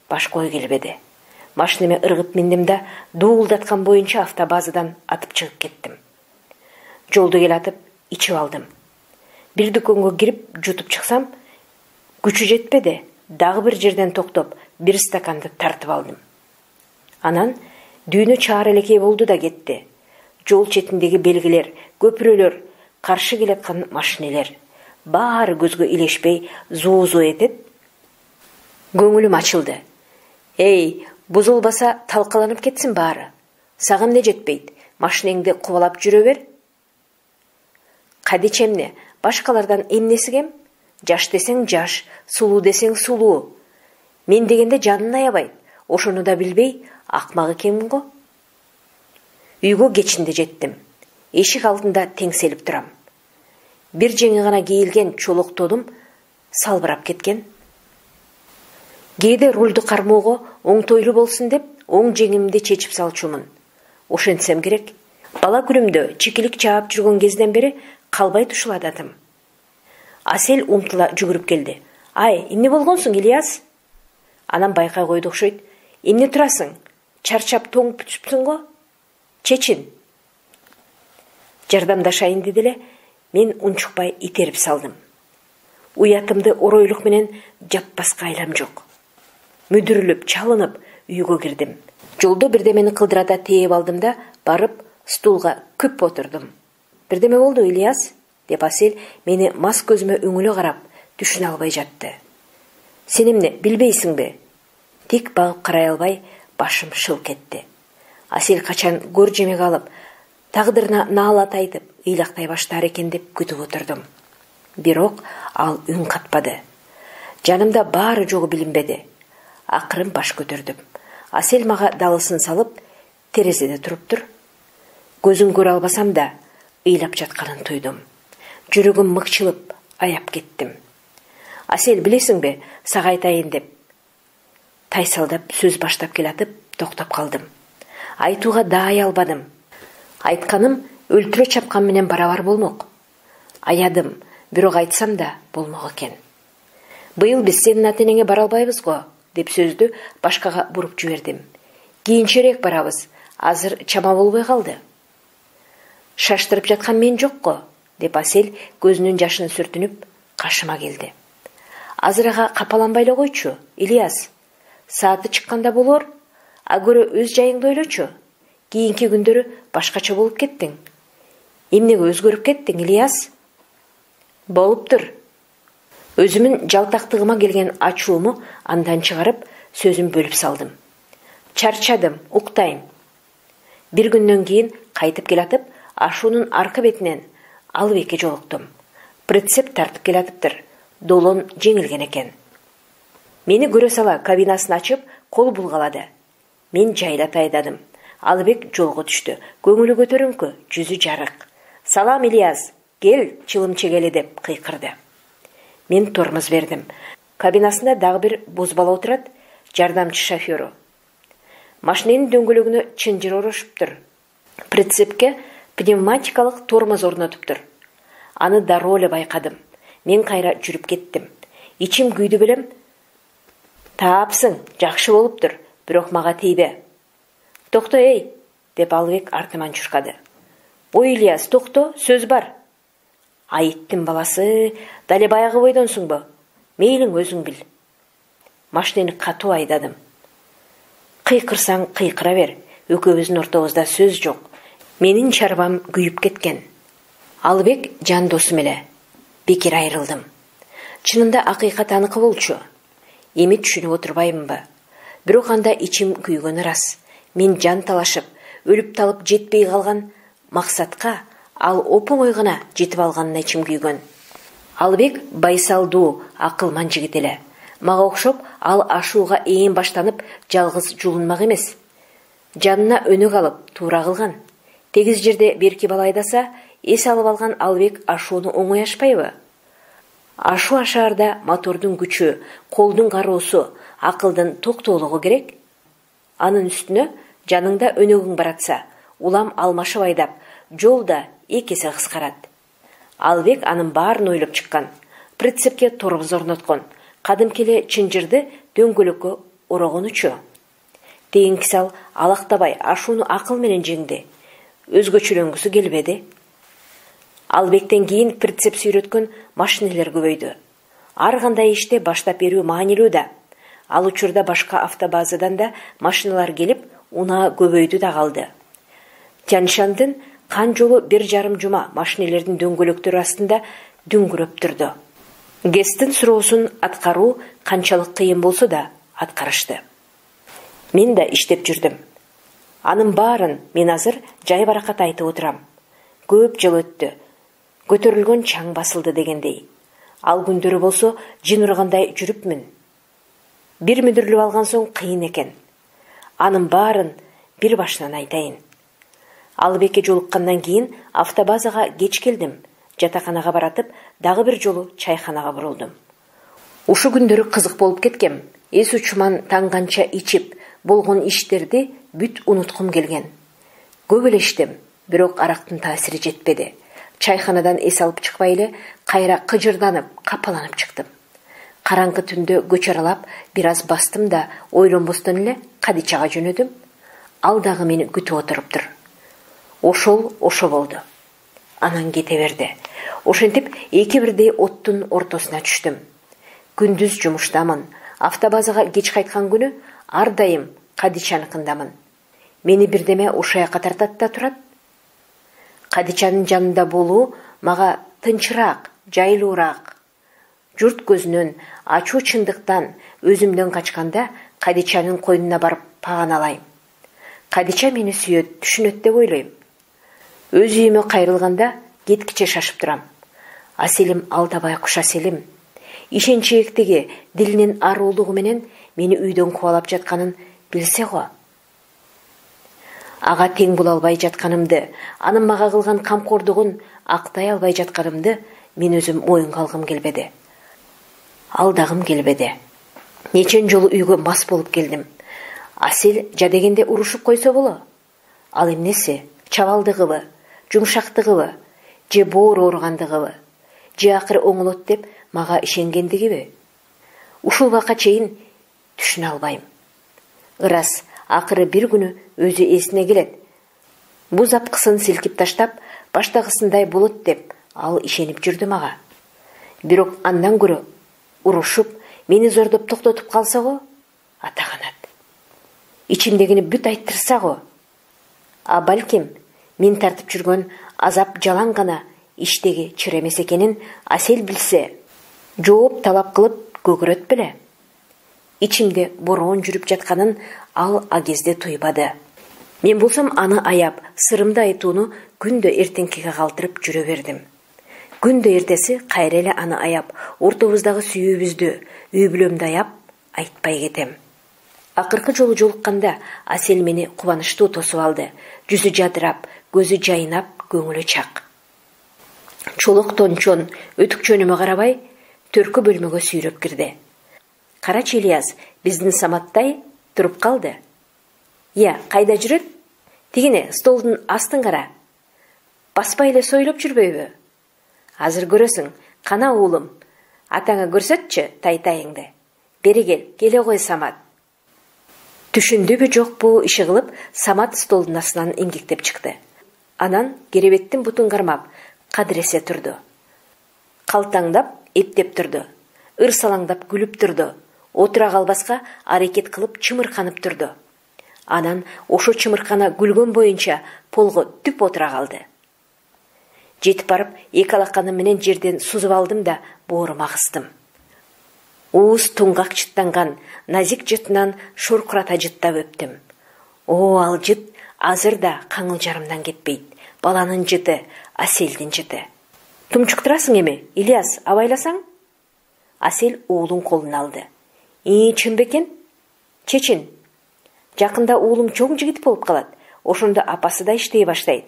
Башка ой келбеди. Машинеме ыргып миндим да дуулдаткан боюнча автобазадан атып чыгып кеттим. Жолду келатып ичип алдым. Бир дүкөнгө кирип жутуп чыксам, күчү жетпеди. Дагы бир жерден токтоп, бир стаканды тартып алдым. Анан дүйнө чаар элекей болду да кетти. Жол четиндеги белгилер, көпүрөлөр, каршы келаткан машинелер. Баары көзгө илешпей зуу-зуу этет. Көңүлүм ачылды. Эй, бузулбаса талкаланып кетсин баары. Сага эмне жетпейт? Машинеңди кубалап жүрө бер. Кадич эмне? Башкалардан эмнеси кем? Жаш десең жаш, сулуу десең сулуу. Мен дегенде жанын аябайт. Ошону да билбей, акмак экенмин го. Үйгө кечинде жеттим. Эшик алдында теңселип турам. Бир жеңи гана кийилген чолок тодум салбырап кеткен. Кээде рулду кармоого оңтойлуу болсун деп, оң жеңимди чечип салчумун. Ошентсем керек. Бала күнүмдө чикилик чаап жүргөн кезден бери калбай ушул адатым. Асел умтула жүгүрүп келди. Ай, эмне болгонсуң, Ильяс? Анан байкай койду окшойт. Эмне турасың? Чарчап тоңуп бүтүпсүң го? Чечин. Жардамдашайын деди эле, мен унчукпай итерип салдым. Уятымды оройлук менен жаппаска айлам жок. Мүдүрүлүп, чалынып үйгө кирдим. Жолдо бирдемени кылдырата тээп алдым да, барып стулга күп отурдум. Бирдеме болду, Ильяс? Деп Асел мени мас көзүмө үңүлө карап, түшүнө албай жатты. Сен эмне, билбейсиңби? Тик багып карай албай, башым шыл кетти. Асел качан көр жемек алып, тагдырына наалат айтып, ыйлактай баштаар экен деп күтүп отурдум. Бирок ал үн катпады. Жанымда баары жогу билинбеди. Акырын баш көтөрдүм. Асел мага далысын салып, терезеде туруптур. Көзүн көрө албасам да, ыйлап жатканын туйдум. Жүрөгүм мыкчылып, аяп кеттим. Асел, билесиңби, сага айтайын деп. Тайсалдап сөз баштап келатып, токтоп калдым. Айтууга даай албадым. Айтканым өлтүрө чапкан менен барабар болмок. Аядым, бирок айтсам да болмок экен. Быйыл биз сенин ата-энеңе бара албайбыз го, деп сөздү башкага буруп жибердим. Кийинчерээк барабыз, азыр чама болбой калды. Шаштырып жаткан мен жок го, деп Асел көзүнүн жашын сүртүнүп кашыма келди. Азыр ага капаланбай эле койчу, Ильяс. Сааты чыкканда болор, а көрө өз жайыңды ойлочу. Кийинки күндөрү башкача болуп кеттиң. Эмнеге өзгөрүп кеттиң, Ильяс? Болуптур. Өзүмүн жалтактыгыма келген ачууму андан чыгарып, сөзүм бөлүп салдым. Чарчадым, уктайм. Бир күндөн кийин кайтып келатып, ашуунун аркы бетинен Алыбекке жолуктум. Прицеп тартып келатыптыр. Долон жеңилген экен. Мени көрө сала кабинасын ачып, кол булгалады. Мен жайла тайдадым. Алыбек жолго түштү. Көңүлү көтөрүңкү, жүзү жарык. Салам, Ильяс, кел, чылым чегели деп кыйкырды. Мен тормоз бердим. Кабинасында дагы бир бозбала отурат, жардамчы шофёру. Машиненин дөңгөлөгүнө чынжыр орошуптур. Прицепке пневматикалык тормоз орнотуптур. Аны дароо эле байкадым. Мен кайра жүрүп кеттим. Ичим күйдү белем. Таапсың, жакшы болуптур, бирок мага тийбе. Токто, эй, деп Алыбек артыман чуркады. Ой, Ильяс, токто, сөз бар. Айттым баласы, дале баягы бойдонсуңбу? Мейлиң өзүң бил. Машинени катуу айдадым. Кыйкырсаң кыйкыра бер. Экөөбүздүн ортобузда сөз жок. Менин чарбам күйүп кеткен. Албек жан досум эле. Бекер айрылдым. Чынында акыйкат аныкы болчу. Эми түшүнүп отурбаймынбы? Бирок анда ичим күйгөнү рас. Мен жан талашып, өлүп талып жетпей калган максатка ал оп-оңой гана жетип алганына ичим күйгөн. Албек байсалдуу, акылман жигит эле. Мага окшоп, ал ашууга ээн баштанып, жалгыз жулунмак эмес. Жанына өнөк алып, туура кылган. Тегиз жерде берки бала айдаса, эс алып алган Албек ашууну оңой ашпайбы? Ашуу ашаарда мотордун күчү, колдун кароосу, акылдын токтоолугу керек. Анын үстүнө жаныңда өнөгүң баратса, улам алмашып айдап, жолда эки эсе кыскарат. Албек анын баарын ойлоп чыккан. Прицепке торбуз орноткон. Кадимки эле чынжырды дөңгөлөккө орогонучу. Тегинкиси ал алактабай ашууну акыл менен жеңди. Өзгөчөлөнгүсү келбеди. Албектен кийин прицеп сүйрөткөн машинелер көбөйдү. Ар кандай иште баштап берүү маанилүү да. Ал учурда башка автобазадан да машиналар келип, унаа көбөйдү да калды. Тяньшандын кан жолу 1,5 жума машинелердин дөңгөлөктөрү астында дүңгүрөп турду. Гестин суроосун аткаруу канчалык кыйын болсо да аткарышты. Мен да иштеп жүрдүм. Анын баарын мен азыр жай баракат айтып отурам. Көп жыл өттү. Көтөрүлгөн чаң басылды дегендей. Ал күндөрү болсо жин ургандай жүрүпмүн. Бир мүдүрүлүп алган соң кыйын экен. Анын баарын бир башынан айтайын. Албекке жолуккандан кийин автобазага кеч келдим. Жатаканага баратып, дагы бир жолу чайханага бурулдум. Ушу күндөрү кызык болуп кеткем. Эс учуман таңганча ичип, болгон иштерди бүт унуткум келген. Көп эле иштем, бирок арактын таасири жетпеди. Чайханадан эс алып чыкпай эле, кайра кыжырданып, капаланып чыктым. Караңгы түндө көчө аралап, бир аз бастым да, ойлонбостон эле Кадичага жөнөдүм. Ал дагы мени күтүп отуруптур. Ошо болду. Анан кете берди. Ошентип эки бирдей оттун ортосуна түштүм. Күндүз жумуштамын. Автобазага кеч кайткан күнү ар дайым Кадичаныкындамын. Мени бирдеме ошо жака тартат да турат. Кадичанын жанында болуу мага тынчыраак, жайлуураак. Журт көзүнөн, ачуу чындыктан, өзүмдөн качканда Кадичанын койнуна барып пааналайм. Кадича мени сүйөт, түшүнөт деп ойлойм. Өз үйүмө кайрылганда кеткиче шашып турам. Аселим алдабай куш Аселим. Ишенчээктиги, дилинин аруулугу менен мени үйдөн кубалап жатканын билсе го. Ага тең боло албай жатканымды, анын мага кылган камкордугун актай албай жатканымды мен өзүм моюнга алгым келбеди. Алдагым келбеди. Нечен жолу үйгө мас болуп келдим. Асел жа дегенде урушуп койсо боло. Ал эмнеси? Чабалдыгыбы, жумшактыгыбы, же боору ооругандыгыбы, же акыры оңолот деп мага ишенгендигиби? Ушул убакка чейин түшүнө албайм. Ырас, акыры бир күнү өзү эсине келет. Бу запкысын силкип таштап, баштагысындай болот деп ал ишенип жүрдү мага. Бирок андан көрө урушуп, мени зордоп токтотуп калса го, атаганат. Ичимдегини бүт айттырса го. А балким, мен тартып жүргөн азап жалаң гана иштеги чыр эмес экенин Асел билсе, жооп талап кылып көгөрөт беле. Ичимде бороон жүрүп жатканын ал агезде туйбады. Мен болсом аны аяп, сырымды айтууну күндө эртеңкиге калтырып жүрө бердим. Күндө эртеси кайра эле аны аяп, ортобуздагы сүйүүбүздү, үй бүлөмдү аяп, айтпай кетем. Акыркы жолу жолукканда Асел мени кубанычтуу тосуп алды. Жүзү жадырап, көзү жайнап, көңүлү чак. Чолок тончон, өтүкчөнүмө карабай, төркү бөлмөгө сүйрөп кирди. Карачы Ильяс, биздин Саматтай туруп калды. Я, кайда жүрөт? Тигине столдун астын кара. Баспай эле сойлоп жүрбөйбү? Азыр көрөсүң, кана уулум. Атаңа көрсөтчү тайтайыңды. Бери кел, келе кой Самат. Түшүндүбү жокпу иши кылып, Самат столдун астынан эңгектеп чыкты. Анан керебеттин бутун кармап, кадыресе турду. Калтаңдап, эптеп турду. Ырсалаңдап күлүп турду. Отура калбаска аракет кылып чымырканып турду. Анан ошо чымыркана күлгөн боюнча полго түп отура калды. Жетип барып, эки алаканым менен жерден сузуп алдым да боорума кыстым. Ууз туңгак жыттанган назик жытынан шуркурата жыттап өптүм. Ал жыт азыр да каңыл жарымдан кетпейт. Баланын жыты, Аселдин жыты. Тумчуктурасың эми, Ильяс, абайласаң? Асел уулун колуна алды. Чын бекен? Чечин. Жакында уулум чоң жигит болуп калат. Ошондо апасы да иштей баштайт.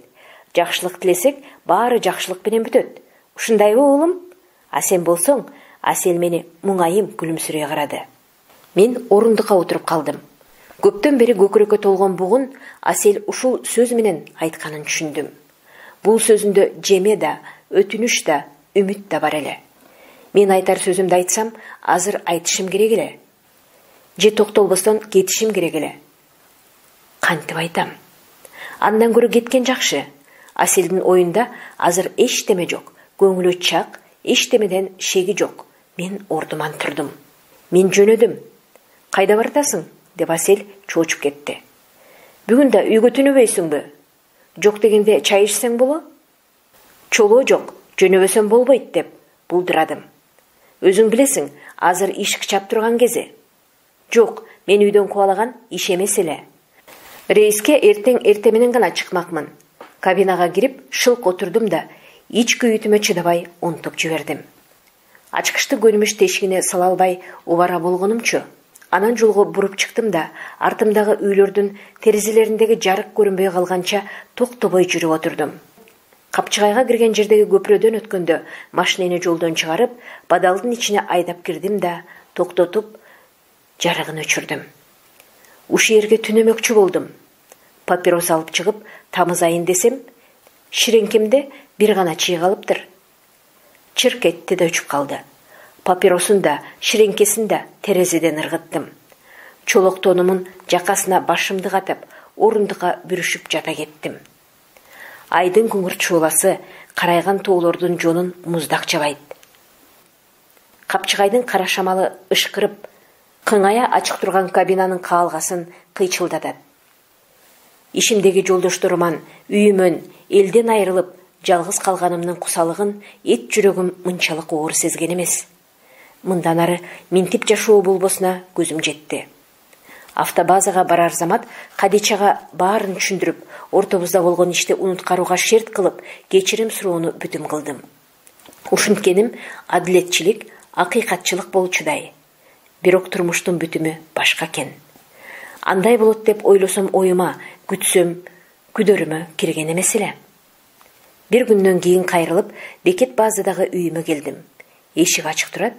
Жакшылык тилесек, баары жакшылык менен бүтөт. Ушундайбы уулум? А сен болсоң, Асел мени муңайым күлүмсүрөй карады. Мен орундукка отуруп калдым. Көптөн бери көкүрөккө толгон бугун Асел ушул сөз менен айтканын түшүндүм. Бул сөзүндө жеме да, өтүнүш да, үмүт да бар эле. Мен айтар сөзүмдү айтсам, азыр айтышым керек эле. Же токтолбостон кетишим керек эле. Кантип айтам? Андан көрө кеткен жакшы. Аселдин оюнда азыр эчтеме жок. Көңүлү чак, эчтемеден шеги жок. Мен ордуман турдум. Мен жөнөдүм. Кайда баратасың? Деп Асел чоочуп кетти. Бүгүн да үйгө түнөбөйсүңбү? Жок дегенде чай ичсең боло? Чолоо жок, жөнөбөсөм болбойт деп булдурадым. Өзүң билесиң, азыр иш кычап турган кези. Жок, мен үйдөн кубалаган иш эмес эле. Рейске эртең эрте менен гана чыкмакмын. Кабинага кирип, шылк отурдум да, ички үйтүмө чыдабай онтуп жибердим. Ачкычты көнүмүш тешигине сала албай убара болгонумчу. Анан жолго буруп чыктым да, артымдагы үйлөрдүн терезелериндеги жарык көрүнбөй калганча токтобой жүрүп отурдум. Капчыгайга кирген жердеги көпүрөдөн өткөндө машинени жолдон чыгарып, бадалдын ичине айдап кирдим да, токтотуп, жарыгын өчүрдүм. Ушул жерге түнөмөкчү болдум. Папирос алып чыгып, тамызайын десем, ширеңкемде бир гана чий калыптыр. Чырк этти да өчүп калды. Папиросун да, ширеңкесин да терезеден ыргыттым. Чолок тонумун жакасына башымды катып, орундукка бүрүшүп жата кеттим. Айдын күңүр чууласы карайган тоолордун жонун муздак жабайт. Капчыгайдын кара шамалы ышкырып, кыңая ачык турган кабинанын каалгасын кыйчылдатат. Ишимдеги жолдошторуман, үйүмөн, элден айрылып, жалгыз калганымдын кусалыгын эт жүрөгүм мынчалык оор сезген эмес. Мындан ары минтип жашоо болбосуна көзүм жетти. Автобазага барар замат Кадичага баарын түшүндүрүп, ортобузда болгон ишти унуткарууга шерт кылып, кечирим суроону бүтүм кылдым. Ушинткеним адилетчилик, акыйкатчылык болчудай. Бирок турмуштун бүтүмү башка экен. Андай болот деп ойлосом оюма, күтсөм, күдөрүмө кирген эмес эле. Бир күндөн кийин кайрылып, бекет базадагы үйүмө келдим. Эшик ачык турат,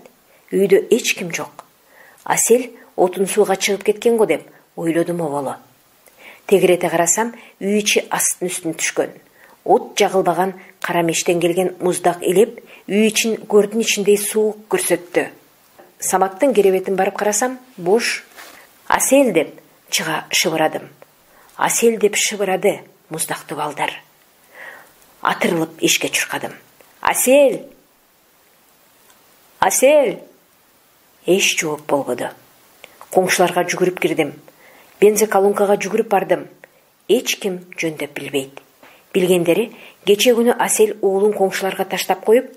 үйдө эч ким жок. Асел отун сууга чыгып кеткен го деп ойлодум оболо. Тегирете карасам, үй ичи астын үстүнө түшкөн. От жагылбаган кара мештен келген муздак элеп, үй ичин көрдүн ичиндей суук көрсөттү. Саматтын керебетин барып карасам, бош. Асел деп чыга шыбырадым. Асел деп шыбырады муздактуу балдар. Атырылып эшикке чуркадым. Асел! Асел! Эч жооп болбоду. Коңшуларга жүгүрүп кирдим. Бензоколонкага жүгүрүп бардым. Эч ким жөндөп билбейт. Билгендери, кече күнү Асел уулун коңшуларга таштап коюп,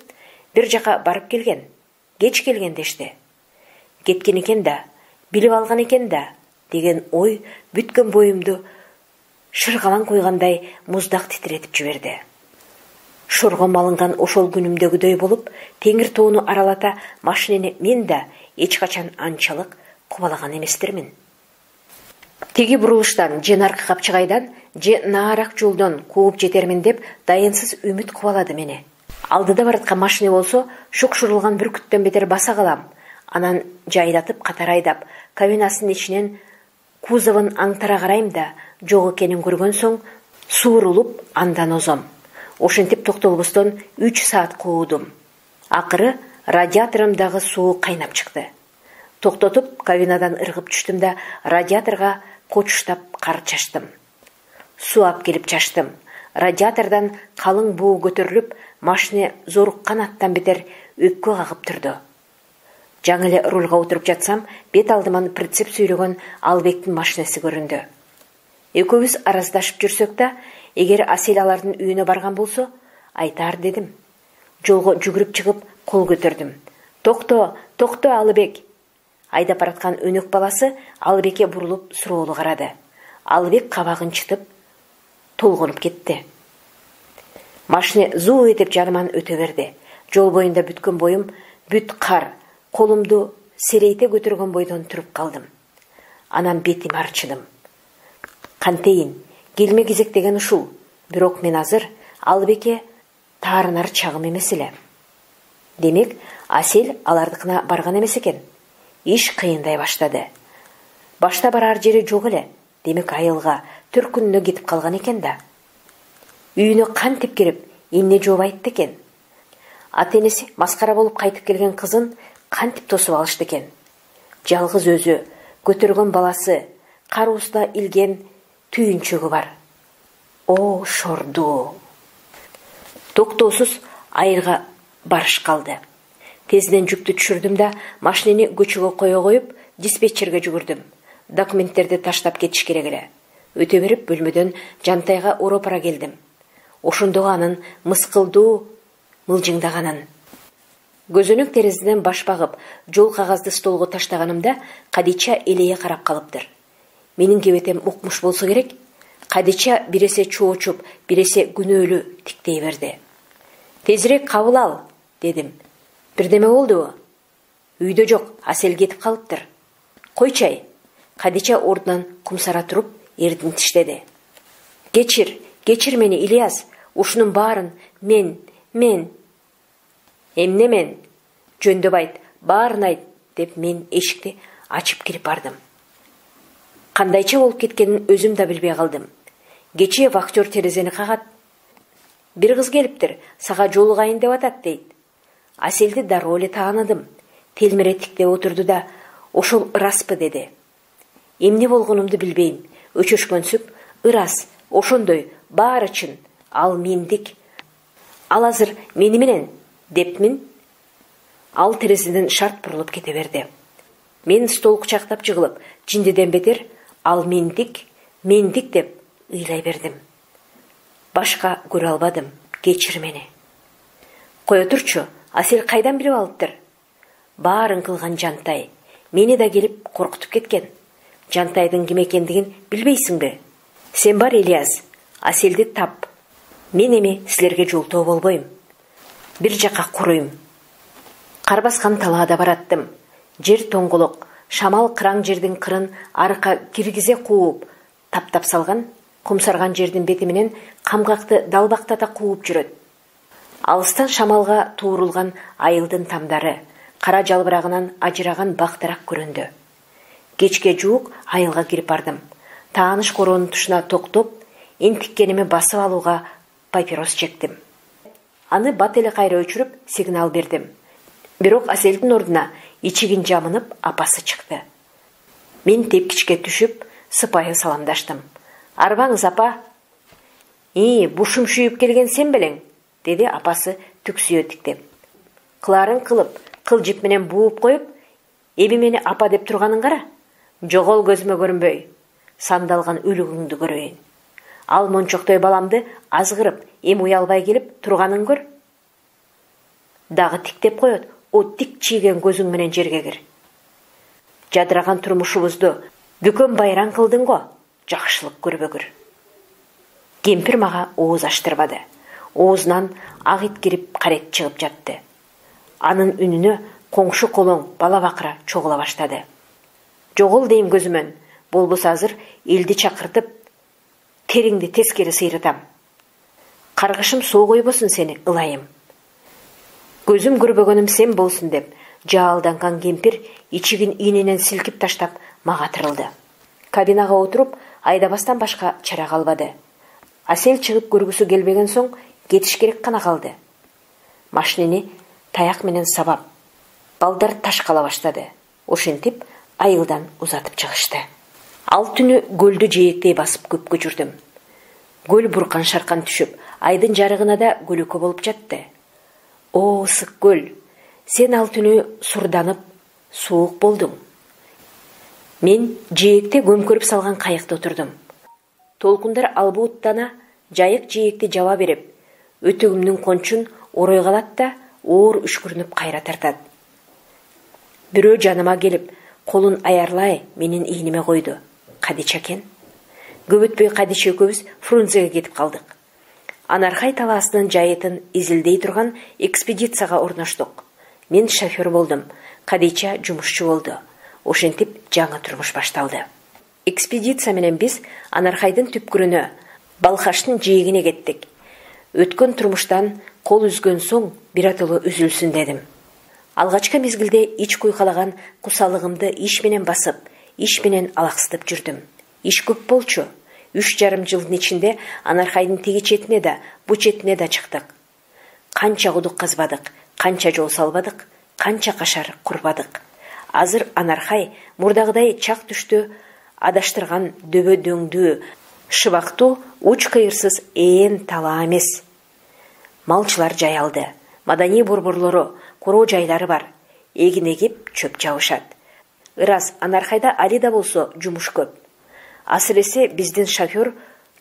бир жака барып келген. Кеч келген дешти. Кеткен экен да, билип алган экен да, деген ой бүткөн боюмду шыргалаң койгандай муздак титиретип жиберди. Шоргом алынган ошол күнүмдөгүдөй болуп, теңир тоону аралата машинени мен да эч качан анчалык кубалаган эместермин. Теги бурулуштан, же наркы капчыгайдан, же наарак жолдон кууп жетермин деп дайынсыз үмүт кубалады мени. Алдыда бараткан машина болсо, шук-шурулган бүркүттөн бетер баса калам. Анан жайдатып катар айдап, кабинасынын ичинен кузовун аңтара карайм да, жок экенин көргөн соң суурулуп андан озом. Ошентип токтолбостон 3 саат куудум. Акыры радиаторумдагы суу кайнап чыкты. Токтотуп, кабинадан ыргып түштүм да радиаторго кочуштап кар чачтым. Суу ап келип чачтым. Радиатордан калың буу көтөрүлүп, машина зоруккан аттан бетер өпкө кагып турду. Жаңы эле рулга отуруп жатсам, бет алдыман прицеп сүйлөгөн Албектин машинеси көрүндү. Экөөбүз араздашып жүрсөк да, эгер Асел алардын үйүнө барган болсо, айтар дедим. Жолго жүгүрүп чыгып, кол көтөрдүм. Токто, токто Алыбек. Айдап бараткан өнөк баласы Алыбекке бурулуп суроолу карады. Алыбек кабагын чытып, толгонуп кетти. Машина зуу этип жаныман өтө берди. Жол боюнда бүткөн боюм бүт кар, колумду серейте көтөргөн бойдон туруп калдым. Анан бетим арчыдым. Кантейин, келме кезек деген ушул. Бирок мен азыр Алыбекке таарынар чагым эмес эле. Демек, Асел алардыкына барган эмес экен. Иш кыйындай баштады. Башта барар жери жок эле. Демек, айылга 4 күнүнө кетип калган экен да. Үйүнө кантип кирип, эмне жооп айтты экен? Ата-энеси маскара болуп кайтып келген кызын кантип тосуп алышты экен? Жалгыз өзү, көтөргөн баласы, каруусуна илген түйүнчөгү бар. О, шорду! Токтоосуз айылга барыш калды. Тезинен жүктү түшүрдүм да, машинени көчөгө кое коюп, диспетчерге жүгүрдүм. Документтерди таштап кетиш керек эле. Өтө берип бөлмөдөн Жантайга оропара келдим. Ошондогу анын мыскылдуу мылжыңдаганын. Көзөнөк терезеден баш багып, жол кагазды столго таштаганымда Кадича элее карап калыптыр. Менин кебетем укмуш болсо керек. Кадича биресе чоочуп, биресе күнөөлүү тиктей берди. Тезирээк кабыл ал, дедим. Бирдеме болдубу? Үйдө жок, Асел кетип калыптыр. Койчай. Кадича ордунан кумсара туруп, эрдин тиштеди. Кечир мени, Ильяс. Ушунун баарын мен. Эмне мен? Жөндөп айт, баарын айт, деп мен эшикти ачып кирип бардым. Кандайча болуп кеткенин өзүм да билбей калдым. Кечээ вахтер терезени кагат. Бир кыз келиптир, сага жолугайын деп атат, дейт. Аселди дароо эле тааныдым. Телмире тиктеп отурду да, ошол ыраспы, деди. Эмне болгонумду билбейм. Өчөшкөнсүп, ырас, ошондой, баары чын. Ал мендик. Ал азыр мени менен, депмин. Ал терезеден шарт бурулуп кете берди. Мен стол кучактап жыгылып, жиндиден бетер, ал мендик деп ыйлай бердим. Башка көрө албадым. Кечир мени. Кое турчу, Асел кайдан билип алыптыр? Баарын кылган Жантай. Мени да келип коркутуп кеткен. Жантайдын ким экендигин билбейсиңби? Сен бар, Ильяс. Аселди тап. Мен эми силерге жолтоо болбойм. Бир жакка куруйм. Кар баскан талаада бараттым. Жер тоңголок, шамал кыраң жердин кырын арка киргизе кууп, таптап салган, кумсарган жердин бети менен камгакты далбактата кууп жүрөт. Алыстан шамалга туурулган айылдын тамдары, кара жалбырагынан ажыраган бактарак көрүндү. Кечке жуук айылга кирип бардым. Тааныш короонун тушуна токтоп, энтиккеними басып алууга папирос чектим. Аны бат эле кайра өчүрүп, сигнал бердим. Бирок Аселдин ордуна ичигин жамынып апасы чыкты. Мен тепкичке түшүп, сыпайы саламдаштым. Арбаңыз, апа. Бушум шүйүп келген сен белең, деди апасы түксүйө тиктеп. Кыларын кылып, кыл жип менен бууп коюп, эби мени апа деп турганын кара. Жогол көзүмө көрүнбөй. Сандалган өлүгүңдү көрөйүн. Ал мончоктой баламды азгырып, эми уялбай келип турганын көр. Дагы тиктеп коет, о тик чийген көзүң менен жерге кир. Жадыраган турмушубузду бүкөн байран кылдың го, жакшылык көрбөгүр. Кемпир мага ооз аштырбады. Оозунан ак ит кирип карет чыгып жатты. Анын үнүнө коңшу колоң бала бакыра чогула баштады. Жогол дейм көзүмөн, болбосо азыр элди чакыртып, териңди тескери сыйрытам. Каргышым соо койбосун сени, ылайым. Көзүм көрбөгөнүм сен болсун деп, жаалданган кемпир ичигин ийненен силкип таштап мага тырылды. Кабинага отуруп, айдабастан башка чара калбады. Асел чыгып көргүсү келбеген соң кетиш керек гана калды. Машинени таяк менен сабап, балдар ташкала баштады. Ошентип айылдан узатып чыгышты. Ал түнү көлдү жээктей басып көпкө жүрдүм. Көл буркан шаркан түшүп, айдын жарыгына да көлөкө болуп жатты. О, ысык көл, сен ал түнү сурданып, суук болдуң. Мен жээкте көмкөрүп салган кайыкта отурдум. толкундар албууттана жайык жээкти жаба берип, өтөгүмдүн кончун оройго алат да оор үшкүрүнүп кайра тартат. Бирөө жаныма келип, колун аярлай менин ийниме койду. Кадича экен. Көп өтпөй Кадича экөөбүз Фрунзеге кетип калдык. Анархай талаасынын жайытын изилдей турган экспедицияга орноштук. Мен шофер болдум, Кадича жумушчу болду. Ошентип жаңы турмуш башталды. Экспедиция менен биз Анархайдын түпкүрүнө, Балхаштын жээгине кеттик. Өткөн турмуштан кол үзгөн соң биратоло үзүлсүн дедим. Алгачкы мезгилде ич куйкалаган кусалыгымды иш менен басып, иш менен алаксытып жүрдүм. Иш көп болчу. 3,5 жылдын ичинде Анархайдын теги четине да, бу четине да чыктык. Канча кудук казбадык, канча жол салбадык, канча кашар курбадык. Азыр Анархай мурдагыдай чак түштү, адаштырган дөбө дөңдүү, шыбактуу, уч кыйырсыз ээн талаа эмес. Малчылар жайалды. Маданий борборлору, короо жайлары бар. Эгин эгип, чөп жабышат. Ырас Анархайда али да болсо жумуш көп. Асыресе биздин шофер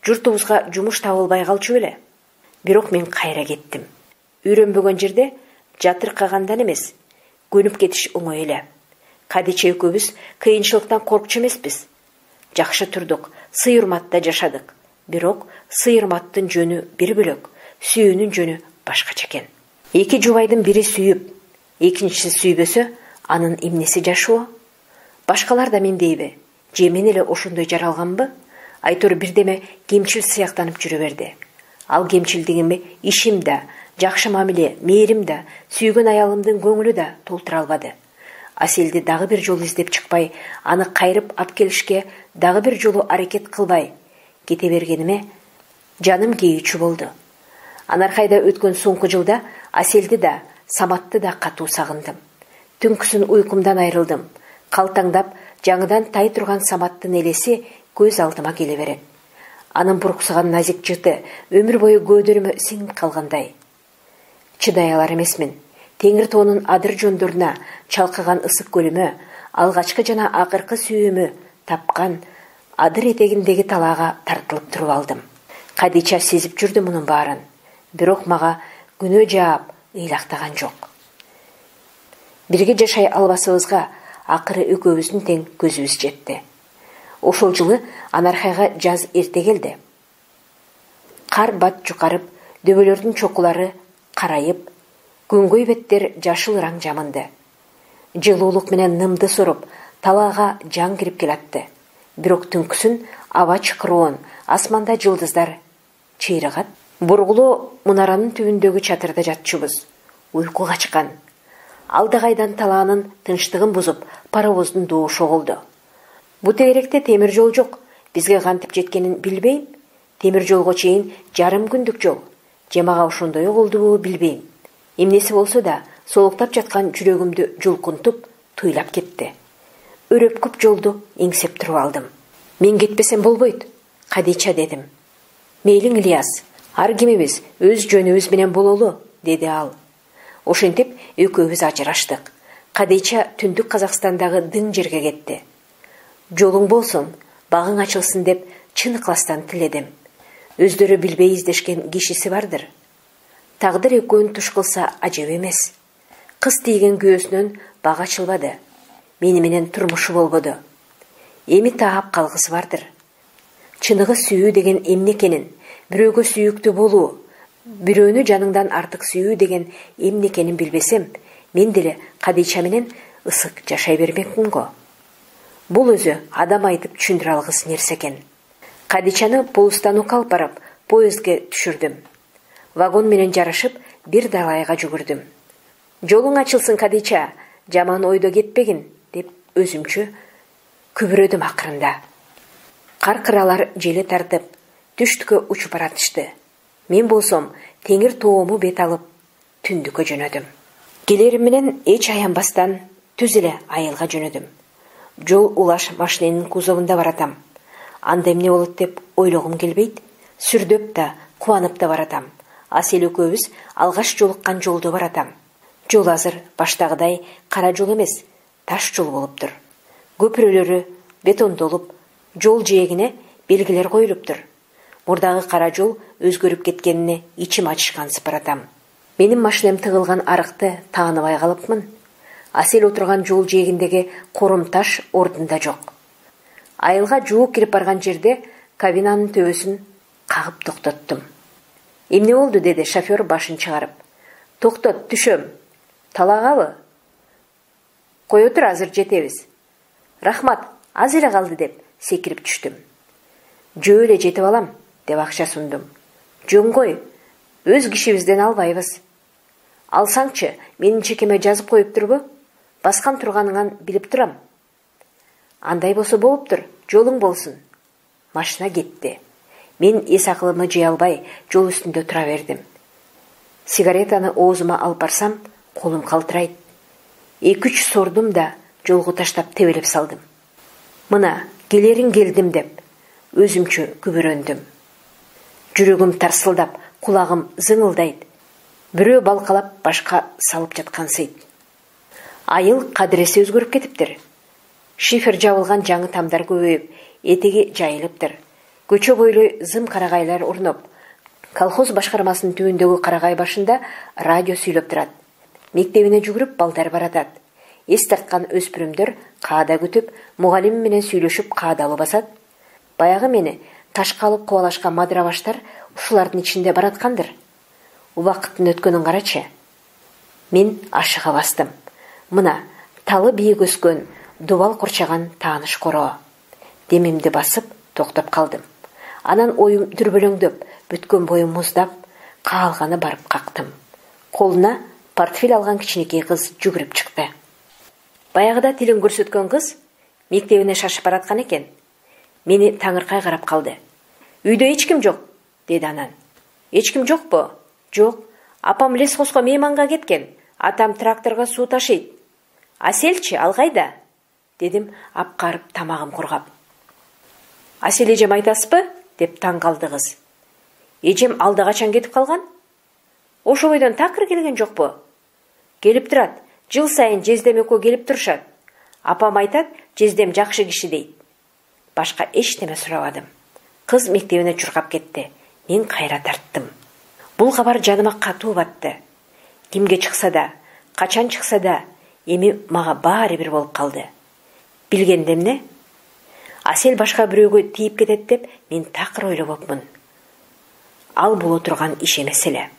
журтубузга жумуш табылбай калчу беле. Бирок мен кайра кеттим. Үйрөнбөгөн жерде жатыркагандан эмес, көнүп кетиш оңой эле. Кадича экөөбүз кыйынчылыктан коркчу эмеспиз. Жакшы турдук, сый-урматта жашадык. Бирок сый-урматтын жөнү бир бөлөк, сүйүүнүн жөнү башкача экен. Эки жубайдын бири сүйүп, экинчиси сүйбөсө, анын эмнеси жашоо? Башкалар да мендейби? Же мен эле ошондой жаралганбы? Айтор бирдеме кемчил сыяктанып жүрө берди. Ал кемчилдигими ишим да, жакшы мамиле, мээрим да, сүйгөн аялымдын көңүлү да толтура албады. Аселди дагы бир жол издеп чыкпай, аны кайрып ап келишке дагы бир жолу аракет кылбай кете бергениме жаным кейүүчү болду. Анархайда өткөн соңку жылда Аселди да, Саматты да катуу сагындым. Түнкүсүн уйкумдан айрылдым. Калтаңдап, жаңыдан тай турган Саматтын элеси көз алдыма келе берет. Анын буруксуган назик жыты өмүр бою көөдөрүмө сиңип калгандай. Чыдай алар эмесмин. Теңир тоонун адыр жондоруна чалкыган ысык көлүмө, алгачкы жана акыркы сүйүүмү тапкан адыр этегиндеги талаага тартылып туруп алдым. Кадича сезип жүрдү мунун баарын. Бирок мага күнөө жаап ыйлактаган жок. Бирге жашай албасыбызга акыры экөөбүздүн тең көзүбүз жетти. Ошол жылы Анархайга жаз эрте келди. Кар бат жукарып, дөбөлөрдүн чокулары карайып, көңгөй беттер жашыл раң жамынды. Жылуулук менен нымды соруп, талаага жан кирип келатты. Бирок түнкүсүн аба чыкыроон, асманда жылдыздар чыйрагат. Бургулуу мунаранын түбүндөгү чатырда жатчубуз. Уйку качкан. Алдагайдан талаанын тынчтыгын бузуп, паровоздун доошу болду. Бу тегеректе темир жол жок. Бизге кантип жеткенин билбейм. Темир жолго чейин жарым күндүк жол. Же мага ошондой болдубу билбейм. Эмнеси болсо да, солуктап жаткан жүрөгүмдү жулкунтуп, туйлап кетти. Өрөпкүп жолду эңсеп туруп алдым. Мен кетпесем болбойт, Кадича дедим. Мейлиң, Ильяс, ар кимибиз өз жөнүбүз менен бололу, деди ал. Ошентип экөөбүз ажыраштык. Кадича түндүк Казакстандагы дың жерге кетти. Жолуң болсун, багың ачылсын деп чын ыкластан тиледим. Өздөрү билбей издешкен кишиси бардыр. Тагдыр экөөнү туш кылса ажеп эмес. Кыз тийген күйөөсүнөн бак ачылбады. Мени менен турмушу болбоду. Эми таап калгысы бардыр. Чыныгы сүйүү деген эмне экенин, бирөөгө сүйүктүү болуу, бирөөнү жаныңдан артык сүйүү деген эмне экенин билбесем, мен деле Кадича менен ысык жашай бермекмин го. Бул өзү адам айтып түшүндүрө алгыс нерсе экен. Кадичаны полустанокко алып барып, поездге түшүрдүм. Вагон менен жарышып, бир далайга жүгүрдүм. Жолуң ачылсын, Кадича, жаман ойдо кетпегин, деп өзүмчө күбүрөдүм акырында. Каркыралар желе тартып, түштүккө учуп баратышты. Мен болсом, теңир тоому бет алып, түндүккө жөнөдүм. Келерим менен эч аянбастан түз эле айылга жөнөдүм. Жол улаш машиненин кузовунда баратам. Анда эмне болот деп ойлогум келбейт. Сүрдөп да, кубанып да баратам. Асел экөөбүз алгаш жолуккан жолдо баратам. Жол азыр баштагыдай кара жол эмес, таш жол болуптур. Көпүрөлөрү бетондолуп, жол жээгине белгилер коюлуптур. Мурдагы кара жол өзгөрүп кеткенине ичим ачышкан сыпыратам. Менин машинем тыгылган арыкты тааныбай калыпмын. Асел отурган жол жээгиндеги корум таш ордунда жок. Айылга жуук кирип барган жерде кабинанын төбөсүн кагып токтоттум. Эмне болду деди шофер башын чыгарып. Токтот, түшөм. Талагабы? Кой отур, азыр жетебиз. Рахмат, аз эле калды деп секирип түштүм. Жөө эле жетип алам деп акча сундум. Жөн кой, өз кишибизден албайбыз. Алсаңчы, менин чекеме жазып коюптурбу? Баскан турганыңан билип турам. Андай болсо болуптур, жолуң болсун. Машина кетти. Мен эс акылымды жыя албай жол үстүндө тура бердим. Сигаретаны оозума алып барсам, колум калтырайт. 2-3 сордум да жолго таштап тебелеп салдым. Мына, келерин келдим деп өзүмчө күбөрөндүм. Жүрөгүм тарсылдап, кулагым зыңылдайт. Бирөө балкалап башка салып жаткансыйт. Айыл кадиреси өзгөрүп кетиптир. Шифер жабылган жаңы тамдар көбөйүп, этеги жайылыптыр. Көчө бойлой зым карагайлар урнуп, колхоз башкармасынын түбүндөгү карагай башында радио сүйлөп турат. Мектебине жүгүрүп балдар баратат. Эс тарткан өспүрүмдөр каада күтүп, мугалим менен сүйлөшүп каадалуу басат. Баягы мени ташка алып кубалашкан мадыра баштар ушулардын ичинде бараткандыр. Убакыттын өткөнүн карачы. Мен ашыга бастым. Мына, талы бийик өскөн, дубал курчаган тааныш короо. Демимди басып, токтоп калдым. Анан оюм дүрбөлөңдөп, бүткөн боюм муздап, каалганы барып кактым. Колуна портфель алган кичинекей кыз жүгүрүп чыкты. Баягыда тилин көрсөткөн кыз мектебине шашып бараткан экен. Мени таңыркай карап калды. Үйдө эч ким жок, деди анан. Эч ким жокпу? Жок. Апам лесхозго мейманга кеткен. Атам тракторго суу ташыйт. Аселчи, ал кайда? Дедим, апкарып тамагым кургап. Асел эжем айтасызбы? Деп таң калды кыз. Эжем алда качан кетип калган? Ошо бойдон такыр келген жокпу? Келип турат. Жыл сайын жездем экөө келип турушат. Апам айтат, жездем жакшы киши дейт. Башка эчтеме сурабадым. Кыз мектебине чуркап кетти. Мен кайра тарттым. Бул кабар жаныма катуу батты. Кимге чыкса да, качан чыкса да, эми мага баары бир болуп калды. Билгендем эмне? Асел башка бирөөгө тийип кетет деп мен такыр ойлобопмун. Ал боло турган иш эмес эле.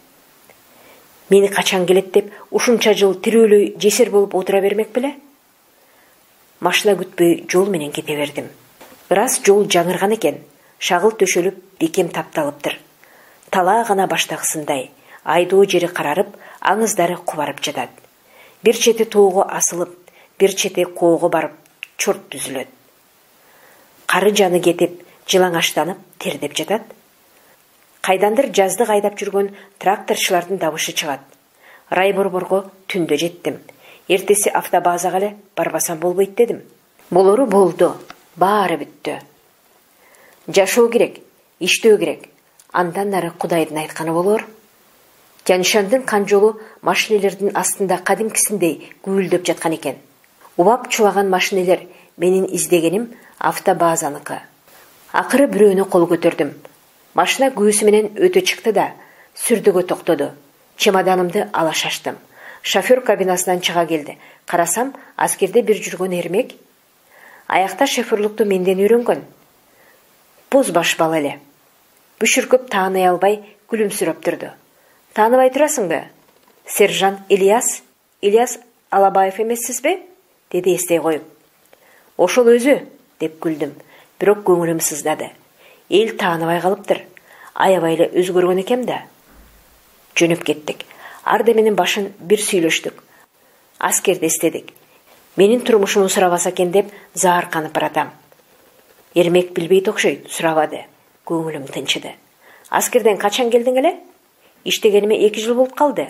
Мени качан келет деп ушунча жыл тирүүлөй жесир болуп отура бермек беле? Машина күтпөй жол менен кете бердим. Ырас жол жаңырган экен. Шагыл төшөлүп, бекем тапталыптыр. Талаа гана баштагысындай, айдоо жери карарып, аңыздары кубарып жатат. Бир чети тоого асылып, бир чети коого барып, чорт түзүлөт. Кары жаны кетип, жылаңаштанып, тердеп жатат. Кайдандыр жазды кайдап жүргөн тракторчулардын дабышы чыгат. Райборборго түндө жеттим. Эртеси автобазага эле барбасам болбойт дедим. Болору болду, баары бүттү. Жашоо керек, иштөө керек. Андан нары Кудайдын айтканы болор. Жаншандын канжолу машинелердин астында кадимкисиндей гүлдөп жаткан экен. Убап чулаган машинелер менин издегеним автобазаныкы. Акыры бирөөнү кол көтөрдүм. Машина күүсү менен өтө чыкты да, сүрдөгө токтоду. Чемоданымды ала шаштым. Шофер кабинасынан чыга келди. Карасам, аскерде бир жүргөн эрмек. Аякта шоферлукту менден үйрөнгөн. Боз баш бала эле. Бүшүркөп тааный албай күлүмсүрөп турду. Тааныбай турасыңбы? Сержант Ильяс Алабаев эмессизби? Деди эстей коюп. Ошол өзү, деп күлдүм. Бирок көңүлүм сыздады. Эл тааныбай калыптыр. Аябай эле өзгөргөн экем да. Жөнөп кеттик. Арда менин башын бир сүйлөштүк. Аскерде эстедик. Менин турмушумду сурабаса экен деп заарканып баратам. Эрмек билбейт окшойт, сурабады. Көңүлүм тынчыды. Аскерден качан келдиң эле? Иштегениме 2 жыл болуп калды.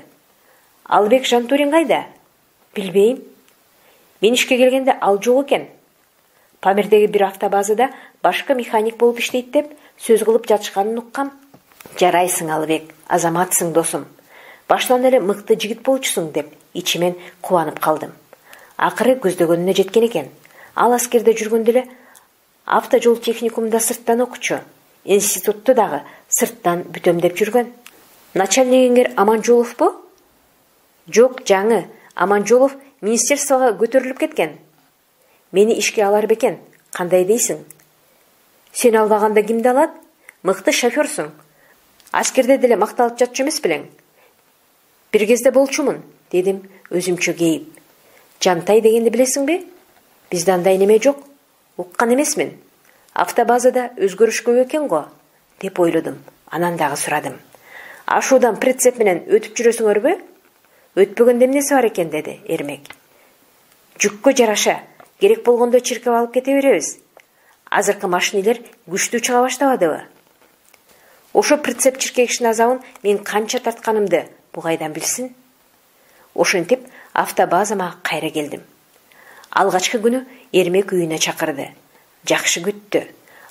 Албек Жантурин кайда? Билбейм. Мен ишке келгенде ал жок экен. Памирдеги бир автобазада башка механик болуп иштейт деп сөз кылып жатышканын уккам. Жарайсың Албек, азаматсың досум. Баштан эле мыкты жигит болчусуң деп ичимен кубанып калдым. Акыры көздөгөнүнө жеткен экен. Ал аскерде жүргөндө эле автожол техникумда сырттан окучу. институтты дагы сырттан бүтөмдөп жүргөн. Начальнигиңер Аманжоловпу? Жок, жаңы. Аманжолов министерствого көтөрүлүп кеткен. Мени ишке алар бекен. Кандай дейсиң? Сен албаганда кимди алат? Мыкты шофёрсуң. Аскерде деле макталып жатчу эмес белең. Бир кезде болчумун, дедим өзүмчө кейип. Жантай дегенди билесиңби? Бизде андай неме жок. Уккан эмесмин. Автобазада өзгөрүшкө экен го, деп ойлодум. Анан дагы сурадым. Ашуудан прицеп менен өтүп жүрөсүңөрбү? Өтпөгөндө эмнеси бар экен, деди Эрмек. Жүккө жараша, керек болгондо чиркеп алып кете беребиз. Азыркы машинелер күчтүү чыга баштабадыбы? Ошо прицеп чиркегиштин азабын мен канча тартканымды бугайдан билсин? Ошентип автобазама кайра келдим. Алгачкы күнү Эрмек үйүнө чакырды. Жакшы күттү.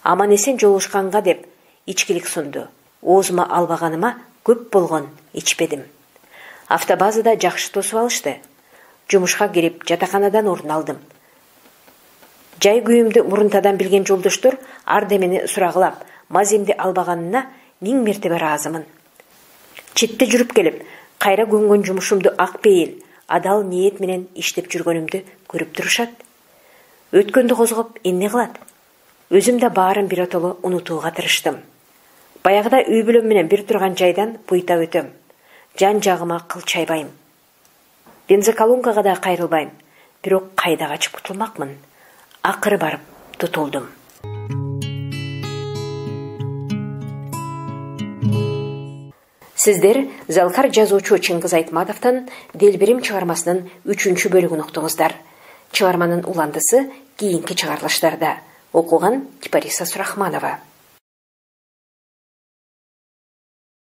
Аман эсен жолугушканга деп ичкилик сунду. Оозума албаганыма көп болгон ичпедим. Автобазада жакшы тосуп алышты. Жумушка кирип жатаканадан орун алдым. Жай күйүмдү мурунтадан билген жолдоштор арды мени сурагылап, маземди албаганына 1000 мертебе ыраазымын. Четте жүрүп келип, кайра көнгөн жумушумду ак пейил, адал ниет менен иштеп жүргөнүмдү көрүп турушат. Өткөндү козгоп эмне кылат? Өзүм да баарын биротоло унутууга тырыштым. Баягыда үй бүлөм менен бир турган жайдан буйта өтөм. Жан жагыма кыл чайбайм. Бензоколонкага да кайрылбайм. Бирок кайда качып кутулмакмын. Акыры барып тутулдум. Сиздер Залкар жазуучу Чыңгыз Айтматовдон Делберим чыгармасынын 3-чү бөлүгүн уктуңуздар. Чыгарманын уландысы кийинки чыгарылыштарда. Окуган Кипариса Сурахманова.